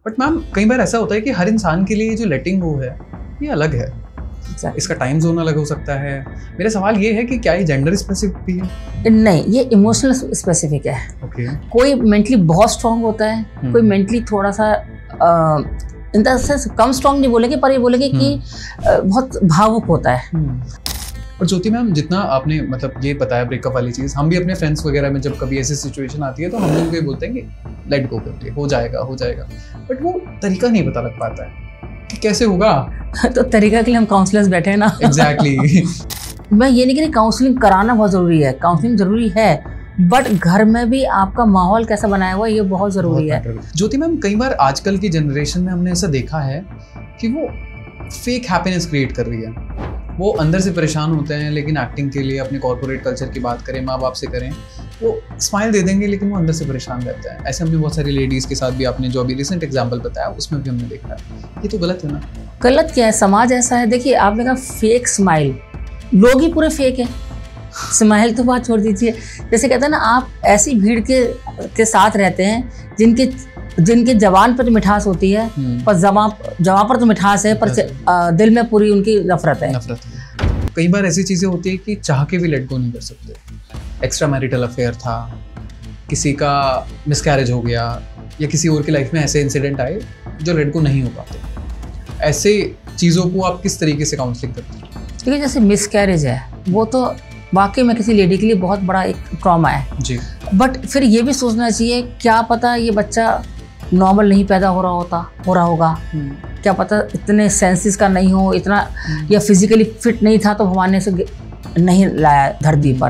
But ma'am कई बार ऐसा होता है कि हर इंसान के लिए जो लेटिंग गो है ये अलग है। इसका टाइम जोन अलग हो सकता है। मेरा सवाल ये है कि क्या ये जेंडर स्पेसिफिक भी है? नहीं, ये इमोशनल स्पेसिफिक है। ओके। कोई मेंटली बहुत स्ट्रांग होता है, कोई मेंटली थोड़ा सा in the sense come strong नहीं बोलेंगे, पर ये बोलेंगे कि बहुत भावुक होता है। और ज्योति मैम, जितना आपने मतलब ये बताया ब्रेकअप वाली चीज़, हम भी अपने फ्रेंड्स वगैरह में जब कभी ऐसी सिचुएशन आती है तो हम लोग ये बोलते हैं कि लेट गो करके हो जाएगा, बट वो तरीका नहीं पता लग पाता है कि कैसे होगा। तो तरीका के लिए हम काउंसलर्स बैठे हैं ना। एग्जैक्टली। मैं ये नहीं कह रही काउंसलिंग कराना बहुत ज़रूरी है, काउंसलिंग ज़रूरी है, बट घर में भी आपका माहौल कैसा बनाया हुआ है ये बहुत ज़रूरी है। ज्योति मैम, कई बार आजकल की जनरेशन में हमने ऐसा देखा है कि वो फेक हैप्पीनेस क्रिएट कर रही है। वो अंदर से परेशान होते हैं, लेकिन एक्टिंग के लिए अपने कॉर्पोरेट कल्चर की बात करें, माँ बाप से करें, वो स्माइल दे देंगे लेकिन वो अंदर से परेशान रहता है। ऐसे हमने बहुत सारी लेडीज़ के साथ भी, आपने जो अभी रिसेंट एग्जांपल बताया उसमें भी हमने देखा है। ये तो गलत है ना? गलत क्या है, समाज ऐसा है। देखिए आपने कहा फेक स्माइल, लोग ही पूरे फेक है। स्माइल तो बात छोड़ दीजिए। जैसे कहते हैं ना, आप ऐसी भीड़ के साथ रहते हैं जिनके जबान पर तो मिठास होती है, पर जबान पर तो मिठास है, पर दिल में पूरी उनकी नफरत है। कई बार ऐसी चीज़ें होती है कि चाह के भी लेट गो नहीं कर सकते। एक्स्ट्रा मैरिटल अफेयर था, किसी का मिसकैरेज हो गया, या किसी और की लाइफ में ऐसे इंसिडेंट आए जो लेट गो नहीं हो पाते। ऐसे चीज़ों को आप किस तरीके से काउंसलिंग करते हैं? देखिए जैसे मिसकैरेज है, वो तो वाकई में किसी लेडी के लिए बहुत बड़ा एक ट्रॉमा है जी। बट फिर ये भी सोचना चाहिए, क्या पता ये बच्चा नॉर्मल नहीं पैदा हो रहा होगा, क्या पता इतने सेंसेस का नहीं हो, इतना या फिजिकली फिट नहीं था तो भगवान ने इसे नहीं लाया धरती पर।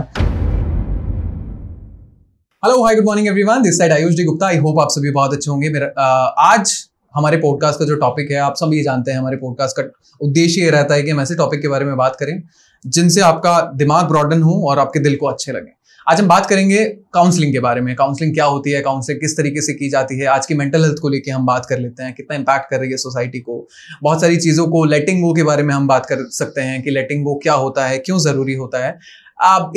Hello, hi, good morning everyone, this side Ayush D Gupta. I hope आप सभी बहुत अच्छे होंगे। आज हमारे पॉडकास्ट का जो टॉपिक है, आप सभी जानते हैं, हमारे पॉडकास्ट का उद्देश्य ये रहता है कि हम ऐसे टॉपिक के बारे में बात करें जिनसे आपका दिमाग ब्रॉडन हो और आपके दिल को अच्छे लगे। आज हम बात करेंगे काउंसलिंग के बारे में। काउंसलिंग क्या होती है, काउंसलिंग किस तरीके से की जाती है, आज की मेंटल हेल्थ को लेके हम बात कर लेते हैं, कितना इम्पैक्ट कर रही है सोसाइटी को, बहुत सारी चीज़ों को, लेटिंग गो के बारे में हम बात कर सकते हैं कि लेटिंग गो क्या होता है, क्यों ज़रूरी होता है।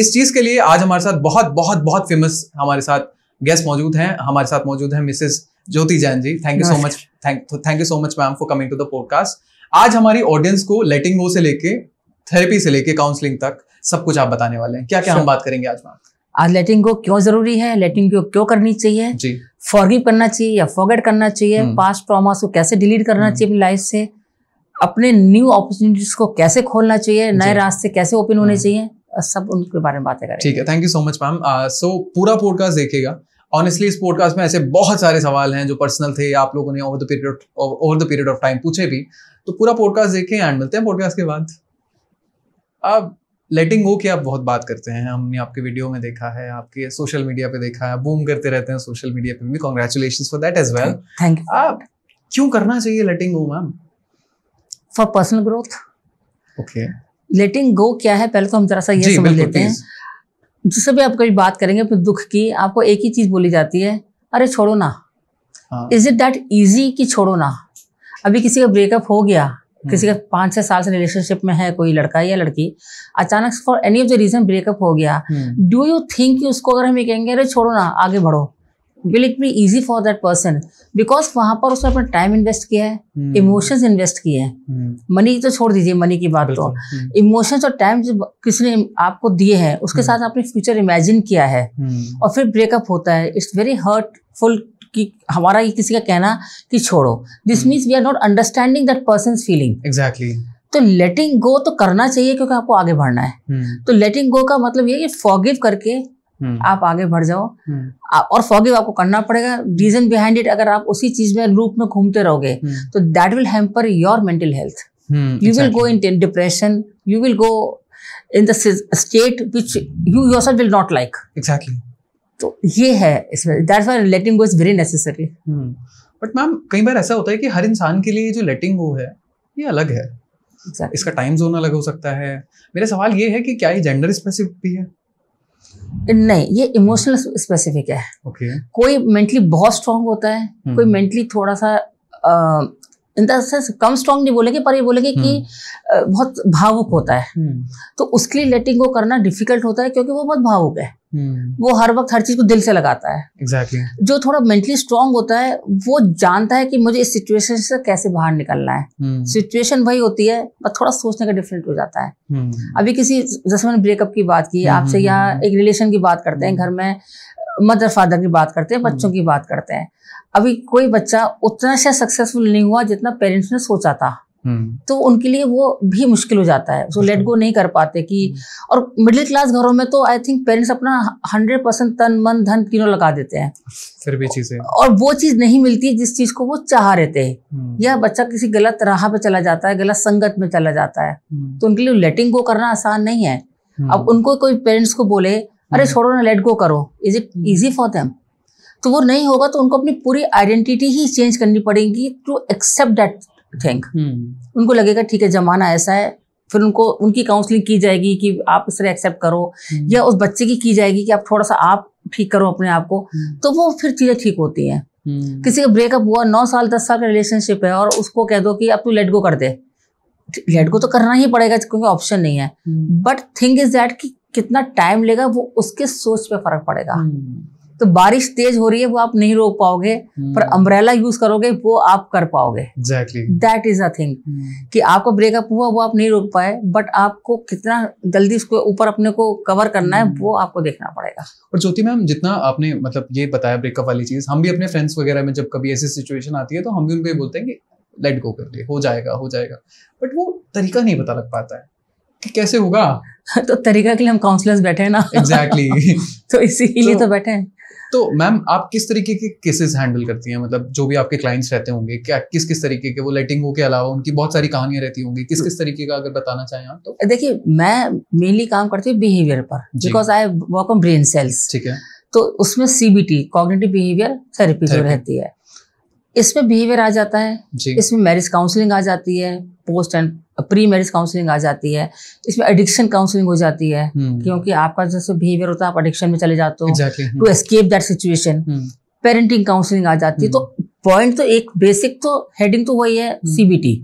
इस चीज़ के लिए आज हमारे साथ बहुत बहुत बहुत फेमस हमारे साथ गेस्ट मौजूद हैं। हमारे साथ मौजूद हैं Mrs Jyoti Jain ji. Thank you so much ma'am for coming to the podcast. आज हमारी ऑडियंस को लेटिंग गो से लेके थेरेपी से लेके काउंसलिंग तक सब कुछ आप बताने वाले हैं। क्या क्या हम बात करेंगे आज मैम? आज लेटिंग गो क्यों जरूरी है, लेटिंग गो क्यों करनी चाहिए जी, फॉरगिव करना चाहिए या फॉरगेट करना चाहिए, पास्ट ट्रॉमास को कैसे डिलीट करना चाहिए अपनी लाइफ से, अपने न्यू अपॉर्चुनिटीज को कैसे खोलना चाहिए, नए रास्ते कैसे ओपन होने चाहिए, सब उनके बारे में बातें करेंगे। ठीक है, thank you so much ma'am. So पूरा पॉडकास्ट देखिएगा। ऑनेस्टली इस पॉडकास्ट में ऐसे बहुत सारे सवाल हैं जो पर्सनल थे, आप लोगों ने over the period of time पूछे भी, तो पूरा पॉडकास्ट देखें एंड मिलते हैं पॉडकास्ट के बाद। अब लेटिंग गो की आप बहुत बात करते हैं, हमने आपके वीडियो में देखा है, आपके सोशल मीडिया पे देखा है, बूम करते रहते हैं सोशल मीडिया पे भी। Congratulations for that as well. Thank you. आप क्यों करना चाहिए letting go ma'am? For personal growth. Okay. Letting go क्या है, पहले तो हम जरा सा ये समझ लेते हैं। जिससे भी आप कभी बात करेंगे अपने दुख की, आपको एक ही चीज बोली जाती है, अरे छोड़ो ना। इज इट दैट इजी कि छोड़ो ना? अभी किसी का ब्रेकअप हो गया, किसी का 5-6 साल से रिलेशनशिप में है कोई लड़का या लड़की, अचानक for any of the reason breakup हो गया, डू यू थिंक कि उसको अगर हम ये कहेंगे अरे छोड़ो ना आगे बढ़ो, will it be easy for that person? Because वहां पर उसने अपना टाइम इन्वेस्ट किया है, इमोशंस इन्वेस्ट किए हैं। मनी तो छोड़ दीजिए, मनी की बात तो, इमोशंस और टाइम जो किसी ने आपको दिए हैं उसके साथ आपने फ्यूचर इमेजिन किया है, और फिर ब्रेकअप होता है। इट्स वेरी हर्टफुल कि हमारा ये किसी का कहना कि छोड़ो, this means we are not understanding that person's feeling. Exactly. तो लेटिंग गो तो करना चाहिए क्योंकि आपको आगे बढ़ना है। तो लेटिंग गो का मतलब ये फॉरगिव करके आप आगे बढ़ जाओ, और फॉरगिव आपको करना पड़ेगा। रीजन बिहाइंड इट, अगर आप उसी चीज में लूप में घूमते रहोगे तो that will hamper your mental health. You will go in depression, you will go in the state which you yourself will not like. Exactly. तो ये है इसमें, that's why letting go is very necessary. But ma'am कई बार ऐसा होता है कि हर इंसान के लिए जो लेटिंग गो है ये अलग है। इसका टाइम जोन अलग हो सकता है। मेरा सवाल ये है कि क्या ये जेंडर स्पेसिफिक भी है? नहीं, ये इमोशनल स्पेसिफिक है। ओके। कोई मेंटली बहुत स्ट्रांग होता है, कोई मेंटली थोड़ा सा in the sense come strong नहीं बोलेंगे, पर ये बोलेंगे कि बहुत भावुक होता है, तो उसके लिए लेटिंग गो करना डिफिकल्ट होता है क्योंकि वो बहुत भावुक है। वो हर वक्त हर चीज को दिल से लगाता है। Exactly. जो थोड़ा मेंटली स्ट्रांग होता है वो जानता है कि मुझे इस सिचुएशन से कैसे बाहर निकलना है। सिचुएशन वही होती है पर थोड़ा सोचने का डिफरेंट हो जाता है। अभी किसी, जैसे मैंने ब्रेकअप की बात की आपसे, या एक रिलेशन की बात करते हैं, घर में मदर फादर की बात करते हैं, बच्चों की बात करते हैं। अभी कोई बच्चा उतना सा सक्सेसफुल नहीं हुआ जितना पेरेंट्स ने सोचा था, तो उनके लिए वो भी मुश्किल हो जाता है, वो लेट गो नहीं कर पाते कि। और मिडिल क्लास घरों में तो आई थिंक पेरेंट्स अपना 100% तन मन धन तीनों लगा देते हैं, फिर भी चीजें, और वो चीज नहीं मिलती जिस चीज को वो चाह रहे थे, या बच्चा किसी गलत राह पे चला जाता है, गलत संगत में चला जाता है, तो उनके लिए लेटिंग गो करना आसान नहीं है। अब उनको कोई पेरेंट्स को बोले अरे छोड़ो ना, लेट गो करो, is it easy for them? तो वो नहीं होगा। तो उनको अपनी पूरी आइडेंटिटी ही चेंज करनी पड़ेगी टू एक्सेप्ट दैट थिंग। उनको लगेगा ठीक है जमाना ऐसा है, फिर उनको उनकी काउंसलिंग की जाएगी कि आप इस तरह एक्सेप्ट करो, या उस बच्चे की जाएगी कि आप थोड़ा सा आप ठीक करो अपने आप को, तो वो फिर चीजें ठीक होती हैं। किसी का ब्रेकअप हुआ, 9 साल 10 साल का रिलेशनशिप है, और उसको कह दो कि अब तू लेट गो कर दे, लेट गो तो करना ही पड़ेगा क्योंकि ऑप्शन नहीं है। बट थिंग इज दैट कि कितना टाइम लेगा वो उसके सोच पे फर्क पड़ेगा। तो बारिश तेज हो रही है वो आप नहीं रोक पाओगे, पर अम्ब्रेला यूज करोगे वो आप कर पाओगे। Exactly, that is a thing कि आपको ब्रेकअप हुआ वो आप नहीं रोक पाए, बट आपको कितना जल्दी उसको ऊपर अपने को कवर करना है वो आपको देखना पड़ेगा। और ज्योति मैम, जितना आपने मतलब ये बताया ब्रेकअप वाली चीज, हम भी अपने फ्रेंड्स वगैरह में जब कभी ऐसी सिचुएशन आती है तो हम भी उनको ये बोलते हैं कि लेट गो कर दे, हो जाएगा हो जाएगा, बट वो तरीका नहीं पता लग पाता है कि कैसे होगा। तो तरीका के लिए हम काउंसलर्स बैठे हैं ना। एग्जैक्टली तो इसीलिए तो बैठे हैं। तो मैम आप किस तरीके के केसेस हैंडल करती हैं, मतलब जो भी आपके क्लाइंट्स रहते होंगे, क्या किस किस तरीके के, वो लेटिंग गो के अलावा उनकी बहुत सारी कहानियां रहती होंगी, किस किस तरीके का अगर बताना चाहें आप तो? देखिए, मैं मेनली काम करती हूँ बिहेवियर पर, because I work on brain cells. ठीक है। तो उसमें CBT, कॉग्निटिव बिहेवियर थेरेपी जो रहती है, इसमें बिहेवियर आ जाता है, इसमें मैरिज काउंसलिंग आ जाती है, post and pre marriage counselling आ जाती है, इसमें एडिक्शन काउंसलिंग हो जाती है, क्योंकि आपका जैसे बिहेवियर होता है आप एडिक्शन में चले जाते हो, to escape that situation. Parenting counselling आ जाती है। तो पॉइंट तो एक बेसिक तो हेडिंग तो वही है CBT,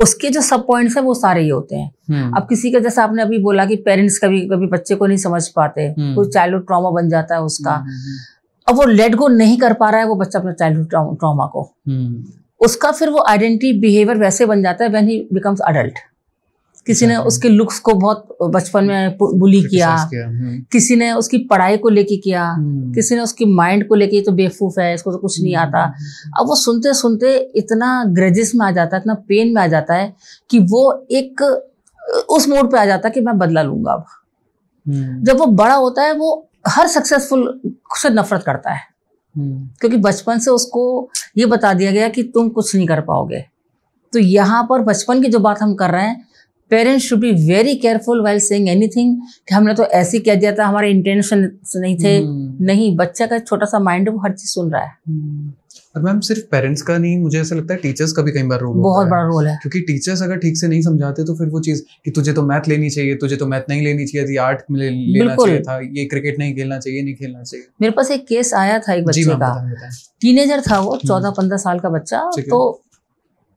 उसके जो सब पॉइंट्स है वो सारे ही होते हैं। अब किसी का, जैसा आपने अभी बोला कि पेरेंट्स कभी कभी बच्चे को नहीं समझ पाते, कोई चाइल्डहुड ट्रॉमा बन जाता है उसका, अब वो लेट गो नहीं कर पा रहा है वो बच्चा अपने चाइल्डहुड ट्रॉमा को, उसका फिर वो आइडेंटिटी बिहेवियर वैसे बन जाता है व्हेन ही बिकम्स अडल्ट। किसी ने उसके लुक्स को बहुत बचपन में बुली किया, किसी ने उसकी पढ़ाई को लेके किया, किसी ने उसकी माइंड को लेके तो बेवकूफ है, इसको तो कुछ नहीं आता। अब वो सुनते सुनते इतना ग्रजेस में आ जाता है, इतना पेन में आ जाता है कि वो एक उस मोड पे आ जाता है कि मैं बदला लूंगा अब। जब वो बड़ा होता है वो हर सक्सेसफुल से नफरत करता है, क्योंकि बचपन से उसको ये बता दिया गया कि तुम कुछ नहीं कर पाओगे। तो यहाँ पर बचपन की जो बात हम कर रहे हैं, parents should be very careful while saying anything कि हमने तो ऐसे ही कह दिया था, हमारे इंटेंशन नहीं थे। नहीं, बच्चा का छोटा सा माइंड है, वो हर चीज सुन रहा है। और मैम सिर्फ पेरेंट्स का नहीं, मुझे ऐसा लगता है टीचर्स का भी कई बार रोल बहुत बड़ा रोल है, क्योंकि टीचर्स अगर ठीक से नहीं समझाते तो फिर वो चीज कि तुझे तो मैथ लेनी चाहिए, तुझे तो मैथ नहीं लेनी चाहिए थी, आर्ट में लेना चाहिए था, ये क्रिकेट नहीं खेलना चाहिए, नहीं खेलना चाहिए। मेरे पास एक केस आया था एक बच्चे का, टीनेजर था वो, 14-15 साल का बच्चा। तो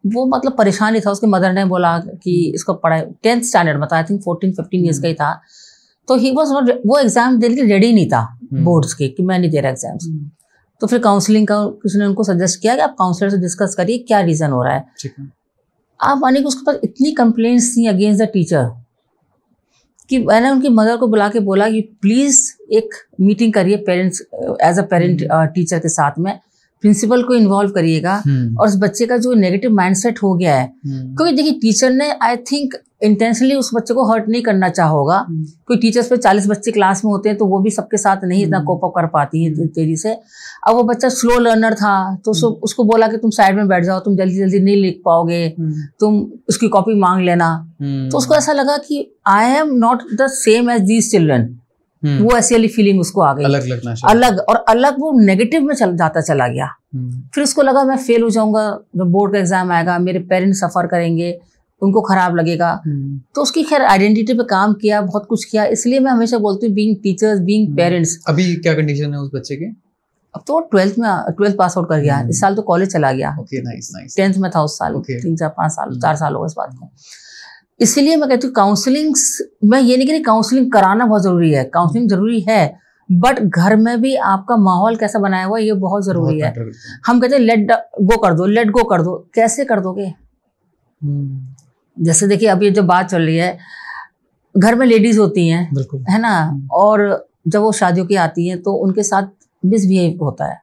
वो मतलब परेशान ही था, उसके मदर ने बोला कि इसको पढ़ाई 10th स्टैंडर्ड में था, आई थिंक 14-15 ईयर्स का ही था। तो ही वाज नॉट, वो एग्जाम देने के रेडी नहीं था बोर्ड्स के, कि मैं नहीं दे रहा एग्जाम्स। तो फिर काउंसलिंग का किसी ने उनको सजेस्ट किया कि आप काउंसलर से डिस्कस करिए क्या रीजन हो रहा है। आप मानिए कि उसके पास इतनी कंप्लेंट्स थी अगेंस्ट द टीचर कि मैंने उनकी मदर को बुला के बोला कि प्लीज एक मीटिंग करिए parents, as a parent teacher के साथ में, प्रिंसिपल को इन्वॉल्व करिएगा और उस बच्चे का जो नेगेटिव माइंडसेट हो गया है, क्योंकि देखिए टीचर ने आई थिंक इंटेंशनली उस बच्चे को हर्ट नहीं करना चाहा होगा। कोई टीचर्स पे 40 बच्चे क्लास में होते हैं तो वो भी सबके साथ नहीं इतना कोप अप कर पाती है तेजी से। अब वो बच्चा स्लो लर्नर था तो उसको बोला कि तुम साइड में बैठ जाओ, तुम जल्दी जल्दी नहीं लिख पाओगे, तुम उसकी कॉपी मांग लेना। तो उसको ऐसा लगा कि I am not the same as these children. वो ऐसी वाली फीलिंग उसको आ गई, अलग लगना, अलग वो नेगेटिव में जाता चला गया। फिर उसको लगा मैं फेल हो जाऊंगा, जब बोर्ड का एग्जाम आएगा मेरे पेरेंट्स सफर करेंगे, उनको खराब लगेगा। तो उसकी खैर आइडेंटिटी पे काम किया, बहुत कुछ किया। इसलिए मैं हमेशा बोलती हूँ बीइंग टीचर्स, बीइंग पेरेंट्स। अभी क्या कंडीशन है उस बच्चे के? अब तो 12th पास आउट कर गया, इस साल तो कॉलेज चला गया। Okay, nice nice. 10th में था उस साल, 4 साल हो गए इस बात को। इसीलिए मैं कहती हूँ काउंसलिंग, मैं ये नहीं कह रही काउंसलिंग कराना बहुत जरूरी है, काउंसलिंग जरूरी है, बट घर में भी आपका माहौल कैसा बनाया हुआ है ये बहुत जरूरी है। हम कहते हैं लेट गो कर दो, कैसे कर दोगे? जैसे देखिए अभी जो बात चल रही है, घर में लेडीज होती हैं, है ना, और जब वो शादियों की आती हैं तो उनके साथ मिसबिहेव होता है।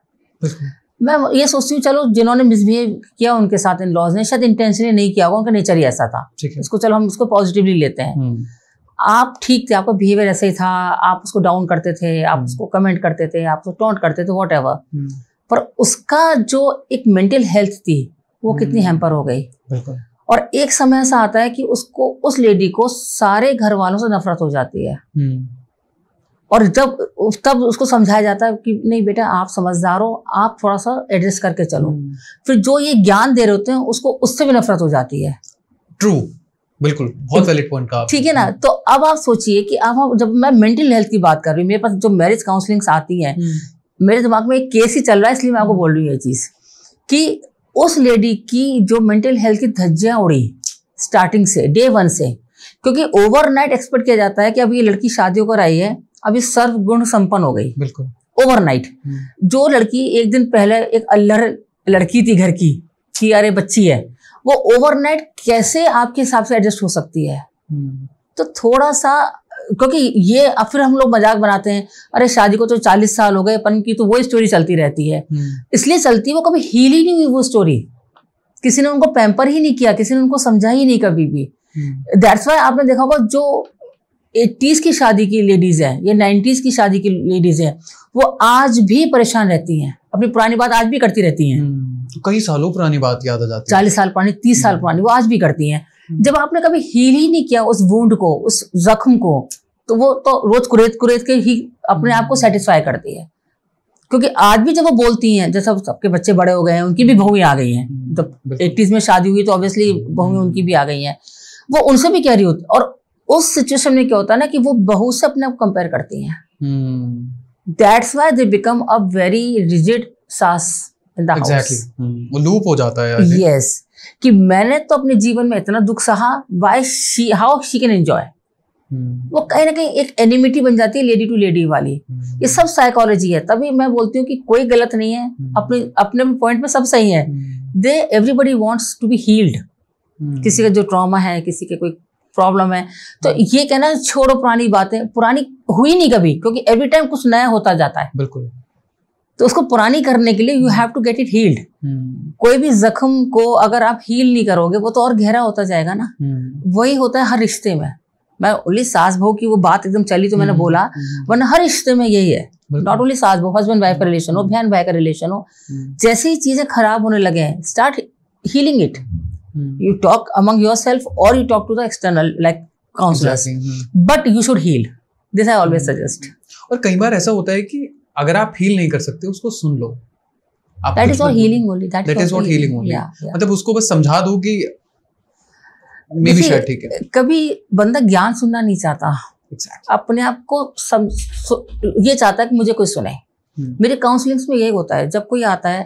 मैं ये सोचती हूँ चलो जिन्होंने मिसबिहेव किया उनके साथ इन लॉज ने शायद इंटेंशनली नहीं किया होगा, उनका नेचर ही ऐसा था, इसको चलो हम उसको पॉजिटिवली लेते हैं। आप ठीक थे, आपका बिहेवियर ऐसा ही था, आप उसको डाउन करते थे, आप उसको कमेंट करते थे, आप उसको टॉन्ट करते थे, वॉट एवर, पर उसका जो एक मेंटल हेल्थ थी वो कितनी हैम्पर हो गई। और एक समय ऐसा आता है कि उसको, उस लेडी को सारे घर वालों से नफरत हो जाती है, और तब उसको समझाया जाता है कि नहीं बेटा आप समझदार हो, आप थोड़ा सा एडजस्ट करके चलो। फिर जो ये ज्ञान दे रहे होते हैं उसको उससे भी नफरत हो जाती है। ट्रू, बिल्कुल, बहुत वैलिड पॉइंट कहा, ठीक है ना। तो अब आप सोचिए कि अब जब मैं मेंटल हेल्थ की बात कर रही हूँ, मेरे पास जो मैरिज काउंसलिंग्स आती हैं, मेरे दिमाग में एक केस ही चल रहा है, इसलिए मैं आपको बोल रही हूँ ये चीज कि उस लेडी की जो मेंटल हेल्थ की धज्जियां उड़ी स्टार्टिंग से, डे 1 से, क्योंकि ओवरनाइट एक्सपेक्ट किया जाता है कि अब ये लड़की शादी होकर आई है, अभी सर्व गुण संपन्न हो गई, बिल्कुल ओवरनाइट। जो लड़की एक दिन पहले एक अल्लड़ लड़की थी घर की, कि अरे बच्ची है, वो ओवरनाइट कैसे आपके हिसाब से एडजस्ट हो सकती है? तो थोड़ा सा, क्योंकि ये अब फिर हम लोग मजाक बनाते हैं, अरे शादी को तो 40 साल हो गए, अपन की तो वो स्टोरी चलती रहती है, इसलिए चलती है, वो कभी हील ही नहीं हुई वो स्टोरी, किसी ने उनको पैम्पर ही नहीं किया, किसी ने उनको समझा ही नहीं कभी भी। दैट्स वाई आपने देखा होगा जो 80s की शादी की लेडीज है या 90s की शादी की लेडीज है, वो आज भी परेशान रहती हैं, अपनी पुरानी बात आज भी करती रहती हैं। कई सालों पुरानी बात याद आ जाती है, 40 साल पुरानी, 30 साल पुरानी, वो आज भी करती हैं। जब आपने कभी हील ही नहीं किया उस वुंड को, उस जख्म को, तो वो तो रोज कुरेद के ही अपने आप को सेटिस्फाई करती है। क्योंकि आज भी जब वो बोलती हैं, जैसे सबके बच्चे बड़े हो गए हैं, उनकी भी बहुएं आ गई हैं, जब 80s में शादी हुई तो ऑब्वियसली बहुएं उनकी भी आ गई हैं, वो उनसे भी कह रही होती। और उस सिचुएशन में क्या होता है ना कि वो बहू से अपने आप कंपेयर करती हैं। That's why they become a very rigid सास इन द हाउस। वो लूप हो जाता है। यस, कि मैंने तो अपने जीवन में इतना दुख सहा, हाउ शी कैन एंजॉय। वो कहीं ना कहीं एक एनिमिटी बन जाती है लेडी टू लेडी वाली। ये सब साइकोलॉजी है। तभी मैं बोलती हूँ कि कोई गलत नहीं है, अपने अपने पॉइंट में सब सही है। They everybody wants to be healed. किसी का जो ट्रॉमा है, किसी के कोई प्रॉब्लम है, तो ये कहना छोड़ो पुरानी बातें, पुरानी हुई नहीं कभी, क्योंकि एवरी टाइम कुछ नया होता जाता है। बिल्कुल। तो उसको पुरानी करने के लिए you have to get it healed. कोई भी जख्म को अगर आप हील नहीं करोगे, वो तो और गहरा होता जाएगा ना। वही होता है हर रिश्ते में। मैं ओनली सास बहू की वो बात एकदम चली तो मैंने बोला, वरना हर रिश्ते में यही है। नॉट ओनली सास बहू, हस्बैंड वाइफ का रिलेशन हो, बहन भाई का रिलेशन हो, जैसे ही चीजें खराब होने लगे हैं, start healing it. You talk among yourself or you talk to the external like counselors, but you should heal. This I always suggest. और कई बार ऐसा होता है कि अगर आप हील नहीं कर सकते, उसको सुन लो। That is what healing only. That is what healing only. Yeah. मतलब उसको बस समझा दो कि मे बी शायद ठीक है। कभी बंदा ज्ञान सुनना नहीं चाहता, अपने आप को ये चाहता है कि मुझे कोई सुने। मेरे काउंसलिंग्स में यही होता है। जब कोई आता है,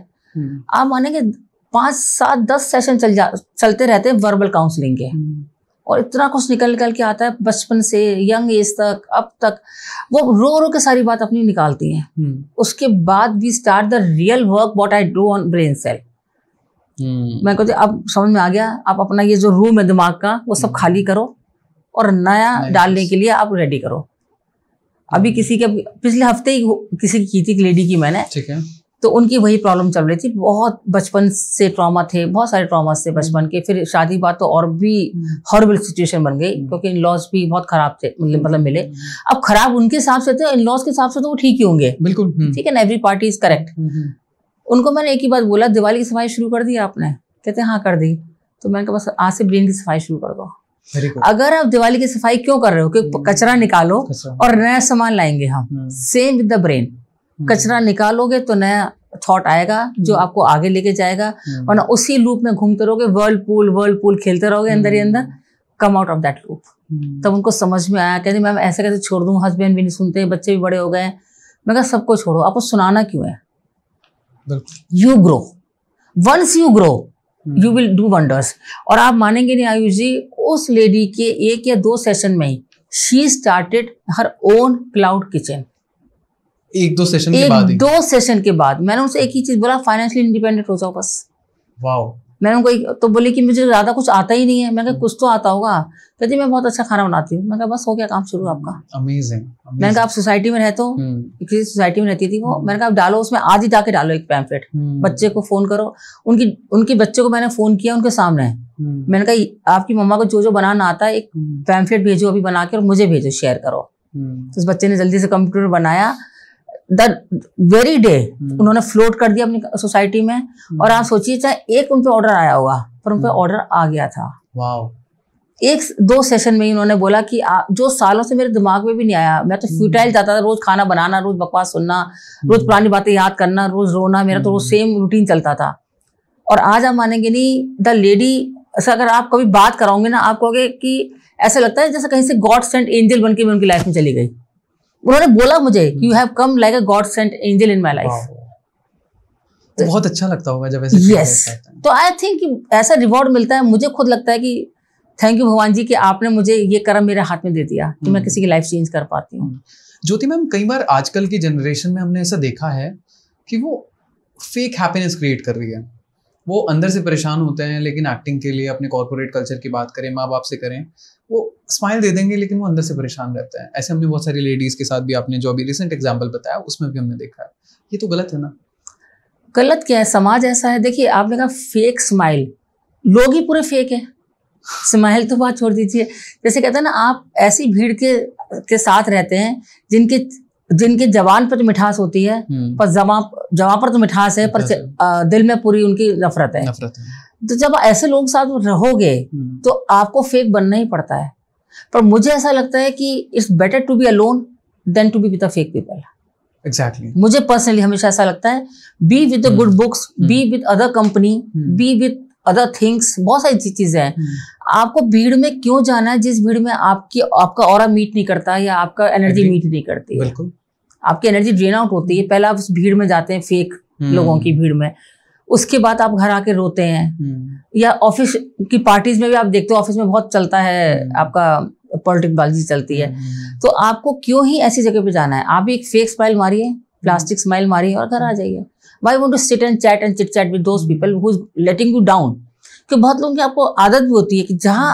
आप मानेंगे 5, 7, 10 सेशन चलते रहते हैं वर्बल काउंसलिंग के, और इतना कुछ निकल के आता है बचपन से यंग एज तक, अब तक वो रो के सारी बात अपनी निकालती हैं। उसके बाद we start the real work what I do on brain cell. मैं कहती अब समझ में आ गया, आप अपना ये जो रूम है दिमाग का वो सब खाली करो और नया डालने के लिए आप रेडी करो। अभी किसी के पिछले हफ्ते ही किसी की थी लेडी की मैंने, ठीक है, तो उनकी वही प्रॉब्लम चल रही थी। बहुत बचपन से ट्रॉमा थे, बहुत सारे ट्रॉमा से बचपन के, फिर शादी बात तो और भी हॉरिबल सिचुएशन बन गई, क्योंकि इन लॉज भी बहुत खराब थे, मतलब मिले। अब खराब उनके हिसाब से थे, इन लॉज के हिसाब से तो वो ठीक ही होंगे, बिल्कुल ठीक है ना, एवरी पार्टी इज करेक्ट। उनको मैंने एक ही बात बोला, दिवाली की सफाई शुरू कर दी आपने? कहते हैं हाँ कर दी। तो मैंने कहा बस आज से ब्रेन की सफाई शुरू कर दो। अगर आप दिवाली की सफाई क्यों कर रहे हो? कि कचरा निकालो और नया सामान लाएंगे हम। सेम विद द ब्रेन, कचरा निकालोगे तो नया थॉट आएगा जो आपको आगे लेके जाएगा, वरना उसी लूप में घूमते रहोगे, वर्लपूल खेलते रहोगे अंदर ही अंदर। कम आउट ऑफ दैट लूप। तब उनको समझ में आया, कहते मैम ऐसे कैसे छोड़ दूं, हस्बैंड भी नहीं सुनते, बच्चे भी बड़े हो गए। मैं कहा सबको छोड़ो, आपको सुनाना क्यों है? You grow, once you grow you will do wonders. और आप मानेंगे नहीं आयुष जी, उस लेडी के 1 या 2 सेशन में ही she started her own cloud kitchen. 1-2 session के बाद ही? 2 सेशन के बाद मैंने उनसे एक ही चीज बोला, फाइनेंशियली इंडिपेंडेंट हो जाओ बस। वाओ। मैंने उनको तो बोली कि मुझे ज्यादा कुछ आता ही नहीं है। मैं कहा कुछ तो आता होगा। कहती मैं बहुत अच्छा खाना बनाती हूँ। मैं कहा बस हो गया काम शुरू आपका। अमेजिंग। मैंने कहा आप सोसाइटी में रहते हो, किसी सोसाइटी में रहती थी वो, मैंने कहा आप डालो उसमें, आज ही जाके डालो एक पैम्फलेट, बच्चे को फोन करो। उनकी बच्चे को मैंने फोन किया उनके सामने। मैंने कहा आपकी मम्मा को जो जो बनाना आता है एक पैम्फलेट भेजो अभी बना के और मुझे भेजो, शेयर करो। तो उस बच्चे ने जल्दी से कंप्यूटर बनाया। द वेरी डे उन्होंने फ्लोट कर दिया अपनी सोसाइटी में। और आप सोचिए चाहे एक उन पे ऑर्डर आया होगा, पर उन पे ऑर्डर आ गया था। वाओ। 1-2 सेशन में ही उन्होंने बोला कि जो सालों से मेरे दिमाग में भी नहीं आया, मैं तो फ्यूटाइल जाता था, रोज खाना बनाना, रोज बकवास सुनना, रोज पुरानी बातें याद करना, रोज रोना, मेरा तो रोज सेम रूटीन चलता था। और आज आप मानेंगे नहीं, द लेडी, ऐसा अगर आप कभी बात कराओगे ना, आप कहोगे कि ऐसा लगता है जैसे कहीं से गॉड सेंट एंजल बन के मैं उनकी लाइफ में चली गई। उन्होंने बोला मुझे you have come like a god sent angel in my life. तो बहुत अच्छा लगता होगा जब ऐसे। यस, तो आई थिंक ऐसा रिवॉर्ड मिलता है। मुझे खुद लगता है कि थैंक यू भगवान जी कि आपने मुझे ये कर्म मेरे हाथ में दे दिया कि मैं किसी की लाइफ चेंज कर पाती हूँ। ज्योति मैम, कई बार आजकल की जनरेशन में हमने ऐसा देखा है कि वो फेक हैप्पीनेस क्रिएट कर रही है। वो अंदर से परेशान होते हैं, लेकिन एक्टिंग के लिए, अपने कॉर्पोरेट कल्चर की बात करें, माँ बाप से करें, वो स्माइल दे देंगे लेकिन वो अंदर से परेशान रहते हैं। ऐसे हमने बहुत सारी लेडीज के साथ भी, आपने जो अभी रिसेंट एग्जांपल बताया उसमें भी हमने देखा है। ये तो गलत है ना? गलत क्या है, समाज ऐसा है। देखिए आपने कहा फेक स्माइल, लोग ही पूरे फेक है। स्माइल तो बात छोड़ दीजिए। जैसे कहते हैं ना, आप ऐसी भीड़ के साथ रहते हैं जिनके जबान पर तो मिठास होती है, पर जबान पर तो मिठास है, पर दिल में पूरी उनकी नफरत है। तो जब ऐसे लोगों के साथ रहोगे तो आपको फेक बनना ही पड़ता है। पर मुझे ऐसा लगता है कि it's better to be alone than to be with the fake people. Exactly. मुझे पर्सनली हमेशा ऐसा लगता है, be with the good books, be with other company, be with other things. बहुत सारी चीजें हैं। आपको भीड़ में क्यों जाना है जिस भीड़ में आपका ऑरा मीट नहीं करता या आपका एनर्जी मीट नहीं करती है। बिल्कुल। आपकी एनर्जी ड्रेन आउट होती है। पहले आप उस भीड़ में जाते हैं, फेक लोगों की भीड़ में, उसके बाद आप घर आके रोते हैं। या ऑफिस की पार्टीज में भी आप देखते हो, ऑफिस में बहुत चलता है आपका पॉलिटिक्स बाजी चलती है। तो आपको क्यों ही ऐसी जगह पे जाना है? आप भी एक फेक स्माइल मारिए, प्लास्टिक स्माइल मारिए और घर आ जाइए। Why want to sit and chat and chit chat with those people who's letting you down? कि बहुत लोगों की आपको आदत भी होती है कि जहां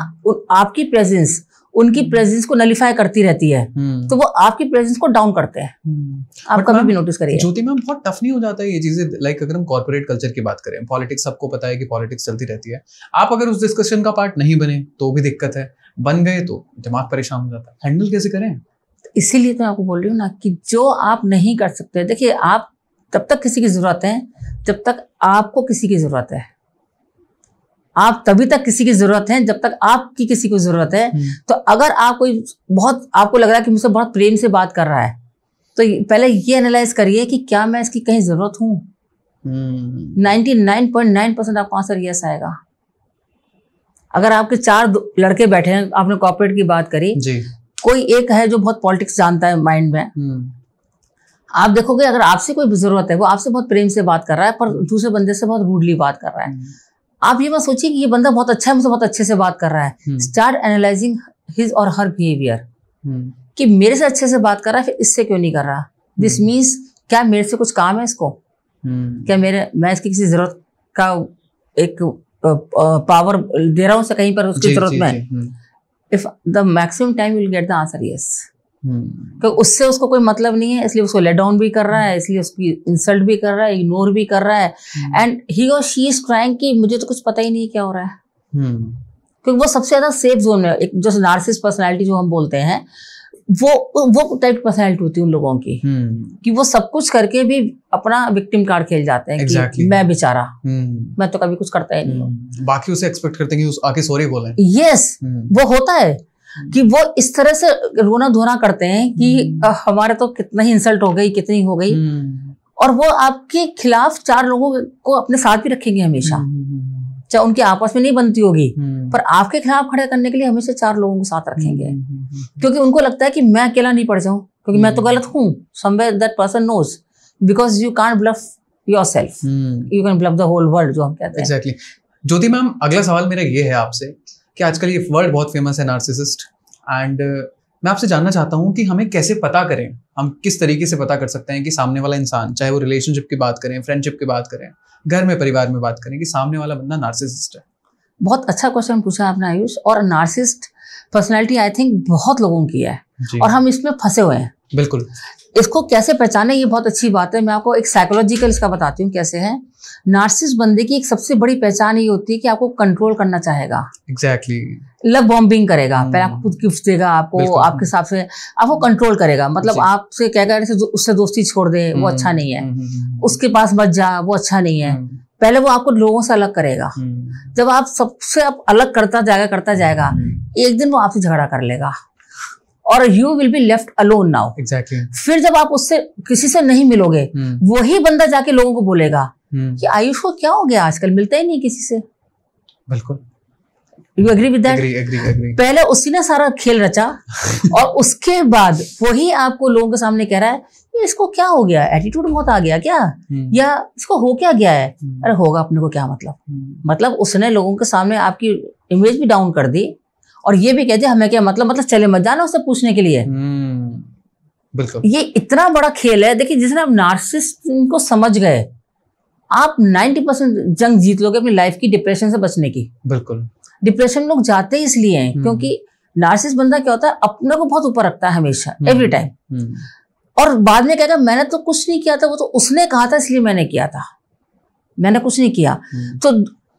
आपकी प्रेजेंस उनकी प्रेजेंस को नलिफाई करती रहती है, तो वो आपकी प्रेजेंस को डाउन करते हैं। आप कभी भी नोटिस करिए। ज्योति मैम, बहुत टफ नहीं हो जाता है ये चीजें? लाइक अगर हम कॉर्पोरेट कल्चर की बात करें, पॉलिटिक्स, सबको पता है कि पॉलिटिक्स चलती रहती है। आप अगर उस डिस्कशन का पार्ट नहीं बने तो भी दिक्कत है, बन गए तो दिमाग परेशान हो जाता है। हैंडल कैसे करें? इसीलिए तो मैं आपको बोल रही हूँ ना कि जो आप नहीं कर सकते, देखिए आप तब तक किसी की जरूरत है जब तक आपको किसी की जरूरत है। आप तभी तक किसी की जरूरत है जब तक आपकी किसी को जरूरत है। तो अगर आप कोई बहुत आपको लग रहा है कि मुझसे बहुत प्रेम से बात कर रहा है, तो पहले ये एनालाइज करिए कि क्या मैं इसकी कहीं जरूरत हूं। 99.9% आपको आंसर यस आएगा। अगर आपके 4 लड़के बैठे हैं, आपने कॉर्पोरेट की बात करी जी। कोई एक है जो बहुत पॉलिटिक्स जानता है माइंड में, आप देखोगे अगर आपसे कोई जरूरत है, वो आपसे बहुत प्रेम से बात कर रहा है, पर दूसरे बंदे से बहुत रूडली बात कर रहा है। आप ये मत सोचिए कि ये बंदा बहुत अच्छा है, मुझसे बहुत अच्छे से बात कर रहा है। स्टार्ट एनालाइजिंग हिज और हर बिहेवियर कि मेरे से अच्छे से बात कर रहा है, फिर इससे क्यों नहीं कर रहा। दिस मीन्स क्या मेरे से कुछ काम है इसको? क्या मैं इसकी किसी जरूरत का एक पावर दे रहा हूँ उसे कहीं पर उसकी जरूरत में? If the maximum time will get the answer yes. तो उससे उसको कोई मतलब नहीं है, इसलिए उसको लेट डाउन भी कर रहा है, इसलिए उसकी इंसल्ट भी कर रहा है, इग्नोर भी कर रहा है। एंड ही और शी इज ट्राइंग कि मुझे तो कुछ पता ही नहीं क्या हो रहा है। क्योंकि वो सबसे ज्यादा सेफ जोन में, एक जो नार्सिसिस्ट पर्सनालिटी जो हम बोलते हैं, वो टाइप पर्सनालिटी होती है उन लोगों की कि वो सब कुछ करके भी अपना विक्टिम कार्ड खेल जाते हैं। कि मैं बेचारा, मैं तो कभी कुछ करता ही नहीं हूँ। बाकी उसे एक्सपेक्ट करते हैं कि आके सॉरी बोले। यस, वो होता है कि वो इस तरह से रोना धोना करते हैं कि हमारे तो कितना ही इंसल्ट हो गई, कितनी हो गई, और वो आपके खिलाफ 4 लोगों को अपने साथ भी रखेंगे हमेशा, चाहे उनकी आपस में नहीं बनती होगी, पर आपके खिलाफ खड़े करने के लिए हमेशा 4 लोगों को साथ रखेंगे। क्योंकि उनको लगता है कि मैं अकेला नहीं पड़ जाऊं, क्योंकि मैं तो गलत हूं। Somewhere that person knows, because you can't bluff yourself, you can bluff the whole world, जो हम कहते हैं। एग्जैक्टली। ज्योति मैम, अगला सवाल मेरा ये है आपसे कि आजकल ये वर्ड बहुत फेमस है नार्सिसिस्ट, एंड मैं आपसे जानना चाहता हूँ कि हमें कैसे पता करें, हम किस तरीके से पता कर सकते हैं कि सामने वाला इंसान, चाहे वो रिलेशनशिप की बात करें, फ्रेंडशिप की बात करें, घर में परिवार में बात करें, कि सामने वाला बंदा नार्सिसिस्ट है। बहुत अच्छा क्वेश्चन पूछा आपने आयुष। और नार्सिसिस्ट पर्सनैलिटी आई थिंक बहुत लोगों की है और हम इसमें फंसे हुए हैं। बिल्कुल। इसको कैसे पहचाने, ये बहुत अच्छी बात है। मैं आपको एक साइकोलॉजिकल इसका बताती हूँ कैसे है। नार्सिसिस्ट बंदे की एक सबसे बड़ी पहचान ये होती है कि आपको कंट्रोल करना चाहेगा। एग्जैक्टली। लव बॉम्बिंग करेगा, पहले आपको कुछ गिफ्ट देगा, आपको आपके हिसाब से आपको कंट्रोल करेगा। मतलब आपसे कहेगा उससे दोस्ती छोड़ दे, वो अच्छा नहीं है, उसके पास मत जा, वो अच्छा नहीं है। पहले वो आपको लोगों से अलग करेगा। जब आप सबसे अलग करता जाएगा, एक दिन वो आपसे झगड़ा कर लेगा और you will be left alone now. Exactly. फिर जब आप उससे किसी से नहीं मिलोगे, वही बंदा जाके लोगों को बोलेगा कि आयुष को क्या हो गया, आजकल मिलता ही नहीं किसी से। बिल्कुल। You agree with that? Agree. पहले उसी ने सारा खेल रचा और उसके बाद वही आपको लोगों के सामने कह रहा है कि इसको क्या हो गया, एटीट्यूड बहुत आ गया क्या, या इसको हो क्या गया है। अरे होगा, अपने को क्या मतलब उसने लोगों के सामने आपकी इमेज भी डाउन कर दी और ये भी कह दिया हमें क्या मतलब चले मत जाना उससे पूछने के लिए। बिल्कुल। ये इतना बड़ा खेल है। देखिए, जिसने आप नार्सिसिस्ट को समझ गए, आप 90% जंग जीत लोगे अपनी लाइफ की डिप्रेशन से बचने की। बिल्कुल। डिप्रेशन लोग जाते ही इसलिए हैं क्योंकि नार्सिसिस्ट बंदा क्या होता है, अपने को बहुत ऊपर रखता है हमेशा, एवरी टाइम, और बाद में कहेगा मैंने तो कुछ नहीं किया था, वो तो उसने कहा था इसलिए मैंने किया था, मैंने कुछ नहीं किया। तो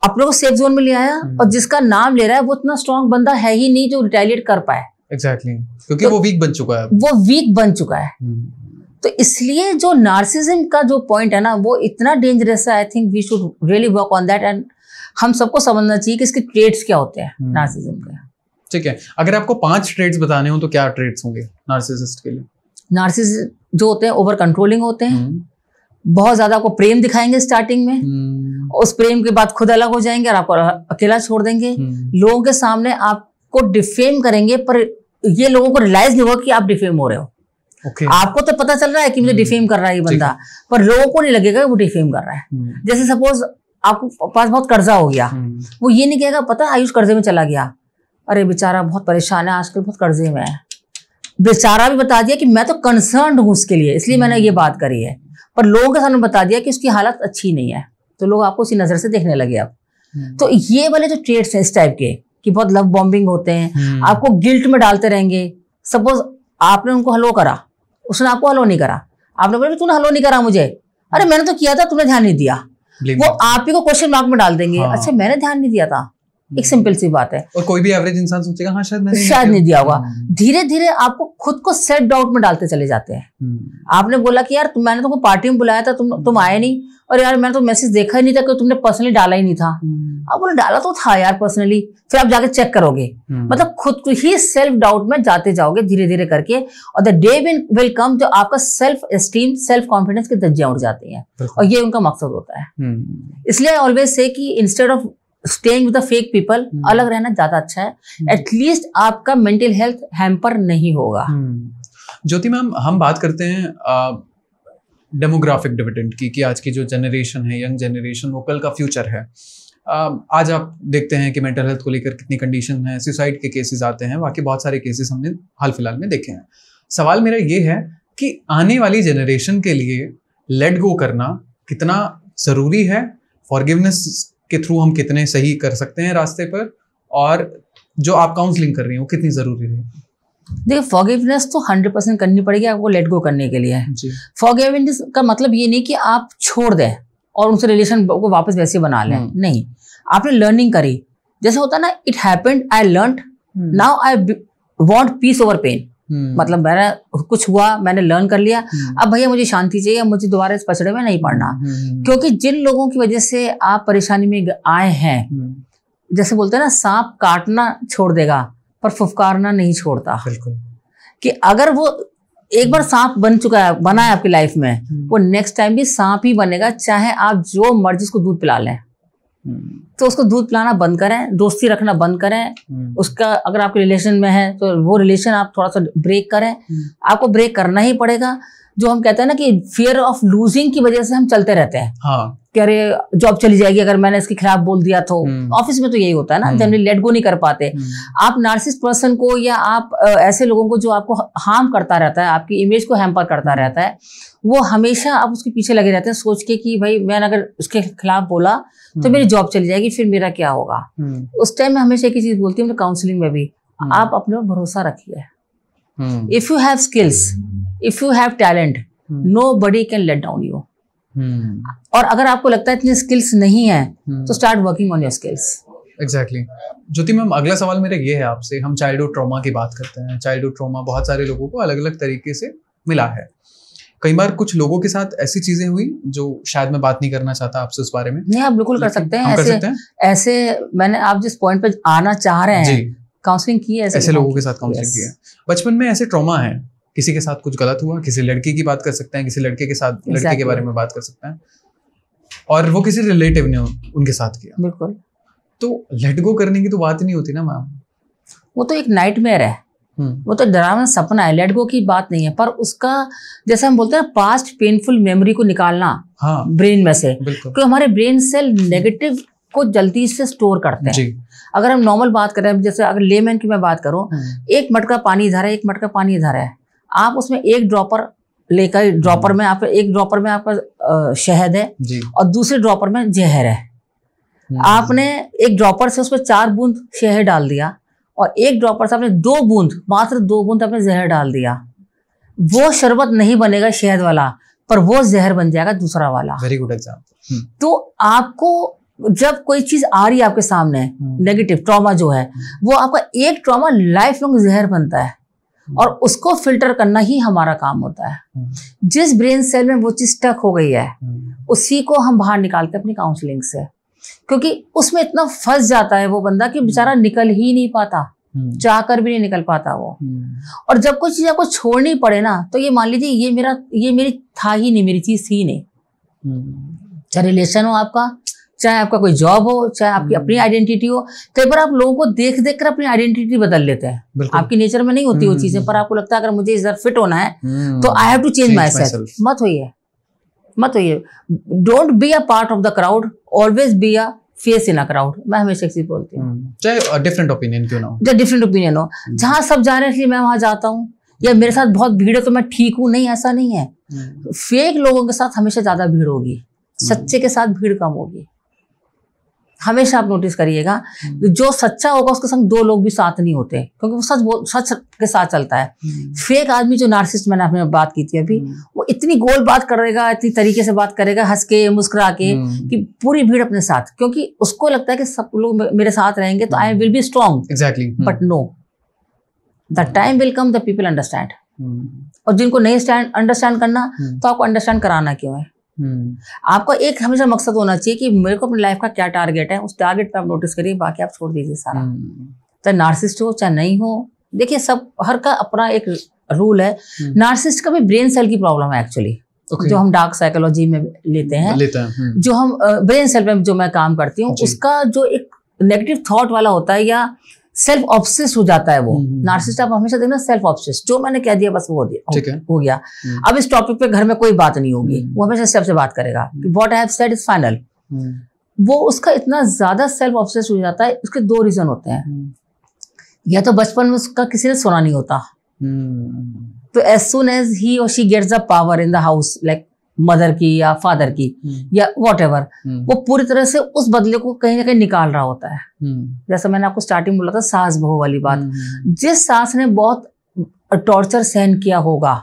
अपने को सेफ जोन में ले आया और जिसका नाम ले रहा है वो इतना स्ट्रांग बंदा है ही नहीं जो रिटेलिएट कर पाए। एग्जैक्टली। क्योंकि वो वीक बन चुका है, तो इसलिए जो नार्सिसिज्म का जो पॉइंट है ना, वो इतना डेंजरस है। I think we should really work on that, and हम सबको समझना चाहिए कि इसके ट्रेड्स क्या होते हैं नार्सिसिज्म के। ठीक है, अगर आपको 5 ट्रेड्स बताने हो तो क्या ट्रेड्स होंगे नार्सिसिस्ट के लिए? नार्सिसिस्ट जो होते हैं ओवर कंट्रोलिंग होते हैं, बहुत ज्यादा आपको प्रेम दिखाएंगे स्टार्टिंग में, उस प्रेम के बाद खुद अलग हो जाएंगे और आपको अकेला छोड़ देंगे। लोगों के सामने आपको डिफेम करेंगे, पर ये लोगों को रियलाइज नहीं होगा कि आप डिफेम हो रहे हो। आपको तो पता चल रहा है कि मुझे डिफेम कर रहा है ये बंदा, पर लोगों को नहीं लगेगा वो डिफेम कर रहा है। जैसे सपोज आपको पास बहुत कर्जा हो गया, वो ये नहीं कहेगा पता आयुष कर्जे में चला गया, अरे बेचारा बहुत परेशान है आजकल, बहुत कर्जे में है। बेचारा भी बता दिया कि मैं तो कंसर्न हूं उसके लिए, इसलिए मैंने ये बात करी है, पर लोगों के सामने बता दिया कि उसकी हालत अच्छी नहीं है, तो लोग आपको उसी नजर से देखने लगे अब। तो ये वाले जो ट्रेड्स हैं इस टाइप के कि बहुत लव बॉम्बिंग होते हैं, आपको गिल्ट में डालते रहेंगे। सपोज आपने उनको हलो करा, उसने आपको हलो नहीं करा, आपने बोला तूने हलो नहीं करा मुझे, अरे मैंने तो किया था, तुमने ध्यान नहीं दिया। वो आप ही को क्वेश्चन मार्क में डाल देंगे। अच्छा मैंने ध्यान नहीं दिया था, एक सिंपल सी बात है। और कोई भी एवरेज इंसान सोचेगा हाँ शायद नहीं दिया होगा। धीरे धीरे आपको खुद को सेल्फ डाउट में डालते चले जाते हैं। आपने बोला कि यार मैंने तुमको पार्टी में बुलाया था, तुम आए नहीं, और यार मैंने तो मैसेज देखा ही नहीं था कि तुमने पर्सनली डाला ही नहीं था। आप बोले डाला तो था यार पर्सनली, फिर आप जाके चेक करोगे। मतलब खुद को ही सेल्फ डाउट में जाते जाओगे धीरे धीरे करके, और द डे विल कम जो आपका सेल्फ एस्टीम, सेल्फ कॉन्फिडेंस की धज्जियां उड़ जाती हैं, और ये उनका मकसद होता है। इसलिए ऑलवेज से कि instead of staying with the fake people, अलग रहना ज्यादा अच्छा है। एटलीस्ट आपका मेंटल हेल्थ हैम्पर नहीं होगा। ज्योति मैम, हम बात करते हैं डेमोग्राफिक डिविडेंड की, कि आज की जो जनरेशन है, यंग जनरेशन, वो कल का फ्यूचर है। आज आप देखते हैं कि मेंटल हेल्थ को लेकर कितनी कंडीशन है, सुसाइड के केसेस आते हैं, बाकी बहुत सारे केसेस हमने हाल फिलहाल में देखे हैं। सवाल मेरा ये है कि आने वाली जनरेशन के लिए लेट गो करना कितना ज़रूरी है, फॉरगिवनेस के थ्रू हम कितने सही कर सकते हैं रास्ते पर, और जो आप काउंसलिंग कर रही हैं वो कितनी ज़रूरी है? देखिए, फॉरगिवनेस तो 100% करनी पड़ेगी आपको लेट गो करने के लिए। फॉरगिवनेस का मतलब ये नहीं कि आप छोड़ दें और उनसे रिलेशन को वापस वैसे बना लें, नहीं। आपने लर्निंग करी, जैसे होता है ना, it happened, I learned, now I want peace over pain. मतलब मेरा कुछ हुआ, मैंने लर्न कर लिया, अब भैया मुझे शांति चाहिए, मुझे दोबारा इस पचड़े में नहीं पड़ना। क्योंकि जिन लोगों की वजह से आप परेशानी में आए हैं, जैसे बोलते हैं ना, सांप काटना छोड़ देगा पर फुफकारना नहीं छोड़ता। बिल्कुल। कि अगर वो एक बार सांप बना है आपकी लाइफ में, वो नेक्स्ट टाइम भी सांप ही बनेगा, चाहे आप जो मर्जी उसको दूध पिला लें। तो उसको दूध पिलाना बंद करें, दोस्ती रखना बंद करें। उसका अगर आपके रिलेशन में है तो वो रिलेशन आप थोड़ा सा ब्रेक करें, आपको ब्रेक करना ही पड़ेगा। जो हम कहते हैं ना कि फियर ऑफ लूजिंग की वजह से हम चलते रहते हैं। हाँ, कि अरे जॉब चली जाएगी अगर मैंने इसके खिलाफ बोल दिया तो। ऑफिस में तो यही होता है ना, जनरली लेट गो नहीं कर पाते। आप नार्सिसिस्ट पर्सन को या आप ऐसे लोगों को जो आपको हार्म करता रहता है, आपकी इमेज को हैम्पर करता रहता है, वो हमेशा आप उसके पीछे लगे रहते हैं सोच के कि भाई मैंने अगर उसके खिलाफ बोला तो मेरी जॉब चली जाएगी, फिर मेरा क्या होगा। उस टाइम में हमेशा एक ही चीज बोलती हूँ काउंसलिंग में भी, आप अपने पर भरोसा रखिए। If you have skills, if you have talent, nobody can let down you. और अगर आपको लगता है इतनी स्किल्स नहीं है तो start working on your skills. Exactly. Jyoti ma'am, अगला सवाल मेरा ये है आपसे, हम चाइल्डहुड ट्रॉमा की बात करते हैं। चाइल्डहुड ट्रॉमा बहुत सारे लोगों को अलग अलग तरीके से मिला है। कई बार कुछ लोगों के साथ ऐसी चीजें हुई जो शायद मैं बात नहीं करना चाहता आपसे उस बारे में। नहीं, आप बिल्कुल कर सकते हैं। ऐसे मैंने आप जिस पॉइंट पे आना चाह रहे हैं, काउंसलिंग की है ऐसे लोगों के साथ काउंसलिंग की है। बचपन में ऐसे ट्रॉमा है, किसी के साथ कुछ गलत हुआ, किसी लड़की की बात कर सकते हैं, किसी लड़के के साथ लड़के के बारे में बात कर सकते हैं, और वो किसी रिलेटिव ने उनके साथ किया। बिल्कुल। तो लेट गो करने की तो बात ही नहीं होती ना मैम। वो तो एक नाइटमेयर है, वो तो डरावना सपना है, लेट गो की बात नहीं है। पर उसका जैसे हम बोलते हैं पास्ट पेनफुल मेमोरी को निकालना ब्रेन में से, क्योंकि हमारे ब्रेन सेल नेगेटिव को जल्दी से स्टोर करते हैं। अगर हम नॉर्मल बात करें, जैसे अगर लेमैन की मैं बात करूं, एक मटका पानी इधर है, एक मटका पानी इधर है, आप उसमें एक ड्रॉपर लेकर, ड्रॉपर में आप एक ड्रॉपर में आपका शहद है और दूसरे ड्रॉपर में जहर है। आपने एक ड्रॉपर से उसमें 4 बूंद शहद डाल दिया और एक ड्रॉपर से आपने 2 बूंद, मात्र 2 बूंद आपने जहर डाल दिया। वो शरबत नहीं बनेगा शहद वाला, पर वो जहर बन जाएगा दूसरा वाला। Very good example. तो आपको जब कोई चीज आ रही है आपके सामने, नेगेटिव ट्रॉमा जो है, वो आपका एक ट्रॉमा लाइफ लॉन्ग जहर बनता है और उसको फिल्टर करना ही हमारा काम होता है। जिस ब्रेन सेल में वो चीज स्टक हो गई है, उसी को हम बाहर निकालते हैं अपनी काउंसलिंग से, क्योंकि उसमें इतना फंस जाता है वो बंदा कि बेचारा निकल ही नहीं पाता, चाहकर भी नहीं निकल पाता वो। और जब कोई चीज आपको छोड़नी पड़े ना, तो ये मान लीजिए ये मेरी था ही नहीं, मेरी चीज थी नहीं। चाहे रिलेशन हो आपका, चाहे आपका कोई जॉब हो, चाहे आपकी अपनी आइडेंटिटी हो। कई बार आप लोगों को देख देख कर अपनी आइडेंटिटी बदल लेते हैं। आपकी नेचर में नहीं होती वो चीजें, पर आपको लगता है अगर मुझे इधर फिट होना है तो I have to change myself. मत होइए। Don't be a part of the crowd, always be a face in a crowd. मैं हमेशा एक चीज बोलती हूँ, चाहे डिफरेंट ओपिनियन क्यों ना हो, चाहे डिफरेंट ओपिनियन हो, जहाँ सब जा रहे हैं मैं वहां जाता हूँ, या मेरे साथ बहुत भीड़ है तो मैं ठीक हूँ, नहीं, ऐसा नहीं है। फेक लोगों के साथ हमेशा ज्यादा भीड़ होगी, सच्चे के साथ भीड़ कम होगी। हमेशा आप नोटिस करिएगा, जो सच्चा होगा उसके संग 2 लोग भी साथ नहीं होते, क्योंकि वो सच के साथ चलता है। फेक आदमी जो नार्सिसिस्ट, मैंने आपने बात की थी अभी, वो इतनी गोल बात करेगा, इतनी तरीके से बात करेगा, हंस के मुस्कुरा के, कि पूरी भीड़ अपने साथ, क्योंकि उसको लगता है कि सब लोग मेरे साथ रहेंगे तो I will be strong. Exactly. But no, the time will come, the people understand. और जिनको नहीं अंडरस्टैंड करना, तो आपको अंडरस्टैंड कराना क्यों है? आपका एक हमेशा मकसद होना चाहिए कि मेरे को अपनी लाइफ का क्या टारगेट है, उस टारगेट पे आप नोटिस करिए, बाकी आप छोड़ दीजिए सारा। चाहे नार्सिसिस्ट हो चाहे नहीं हो, देखिए सब हर का अपना एक रूल है। नार्सिसिस्ट का भी ब्रेन सेल की प्रॉब्लम है एक्चुअली, जो हम डार्क साइकोलॉजी में लेते हैं। जो हम ब्रेन सेल में जो मैं काम करती हूँ, उसका जो एक नेगेटिव थॉट वाला होता है या सेल्फ ऑब्सेस्ड हो जाता है वो। नार्सिसिस्ट आप हमेशा देखना सेल्फ ऑब्सेस्ड, जो मैंने कह दिया बस वो हो गया। अब इस टॉपिक पे घर में कोई बात नहीं होगी, वो हमेशा सेल्फ से बात करेगा, what I have said is final. वो उसका इतना ज्यादा सेल्फ ऑब्सेस्ड हो जाता है। उसके 2 रीजन होते हैं, या तो बचपन में उसका किसी ने सुना नहीं होता, तो एज सुन एज ही और she gets the power in the house, like mother की या फादर की या व्हाटएवर, वो पूरी तरह से उस बदले को कहीं ना कहीं निकाल रहा होता है। जैसा मैंने आपको स्टार्टिंग बोला था, सास बहू वाली बात, जिस सास ने बहुत टॉर्चर सहन किया होगा,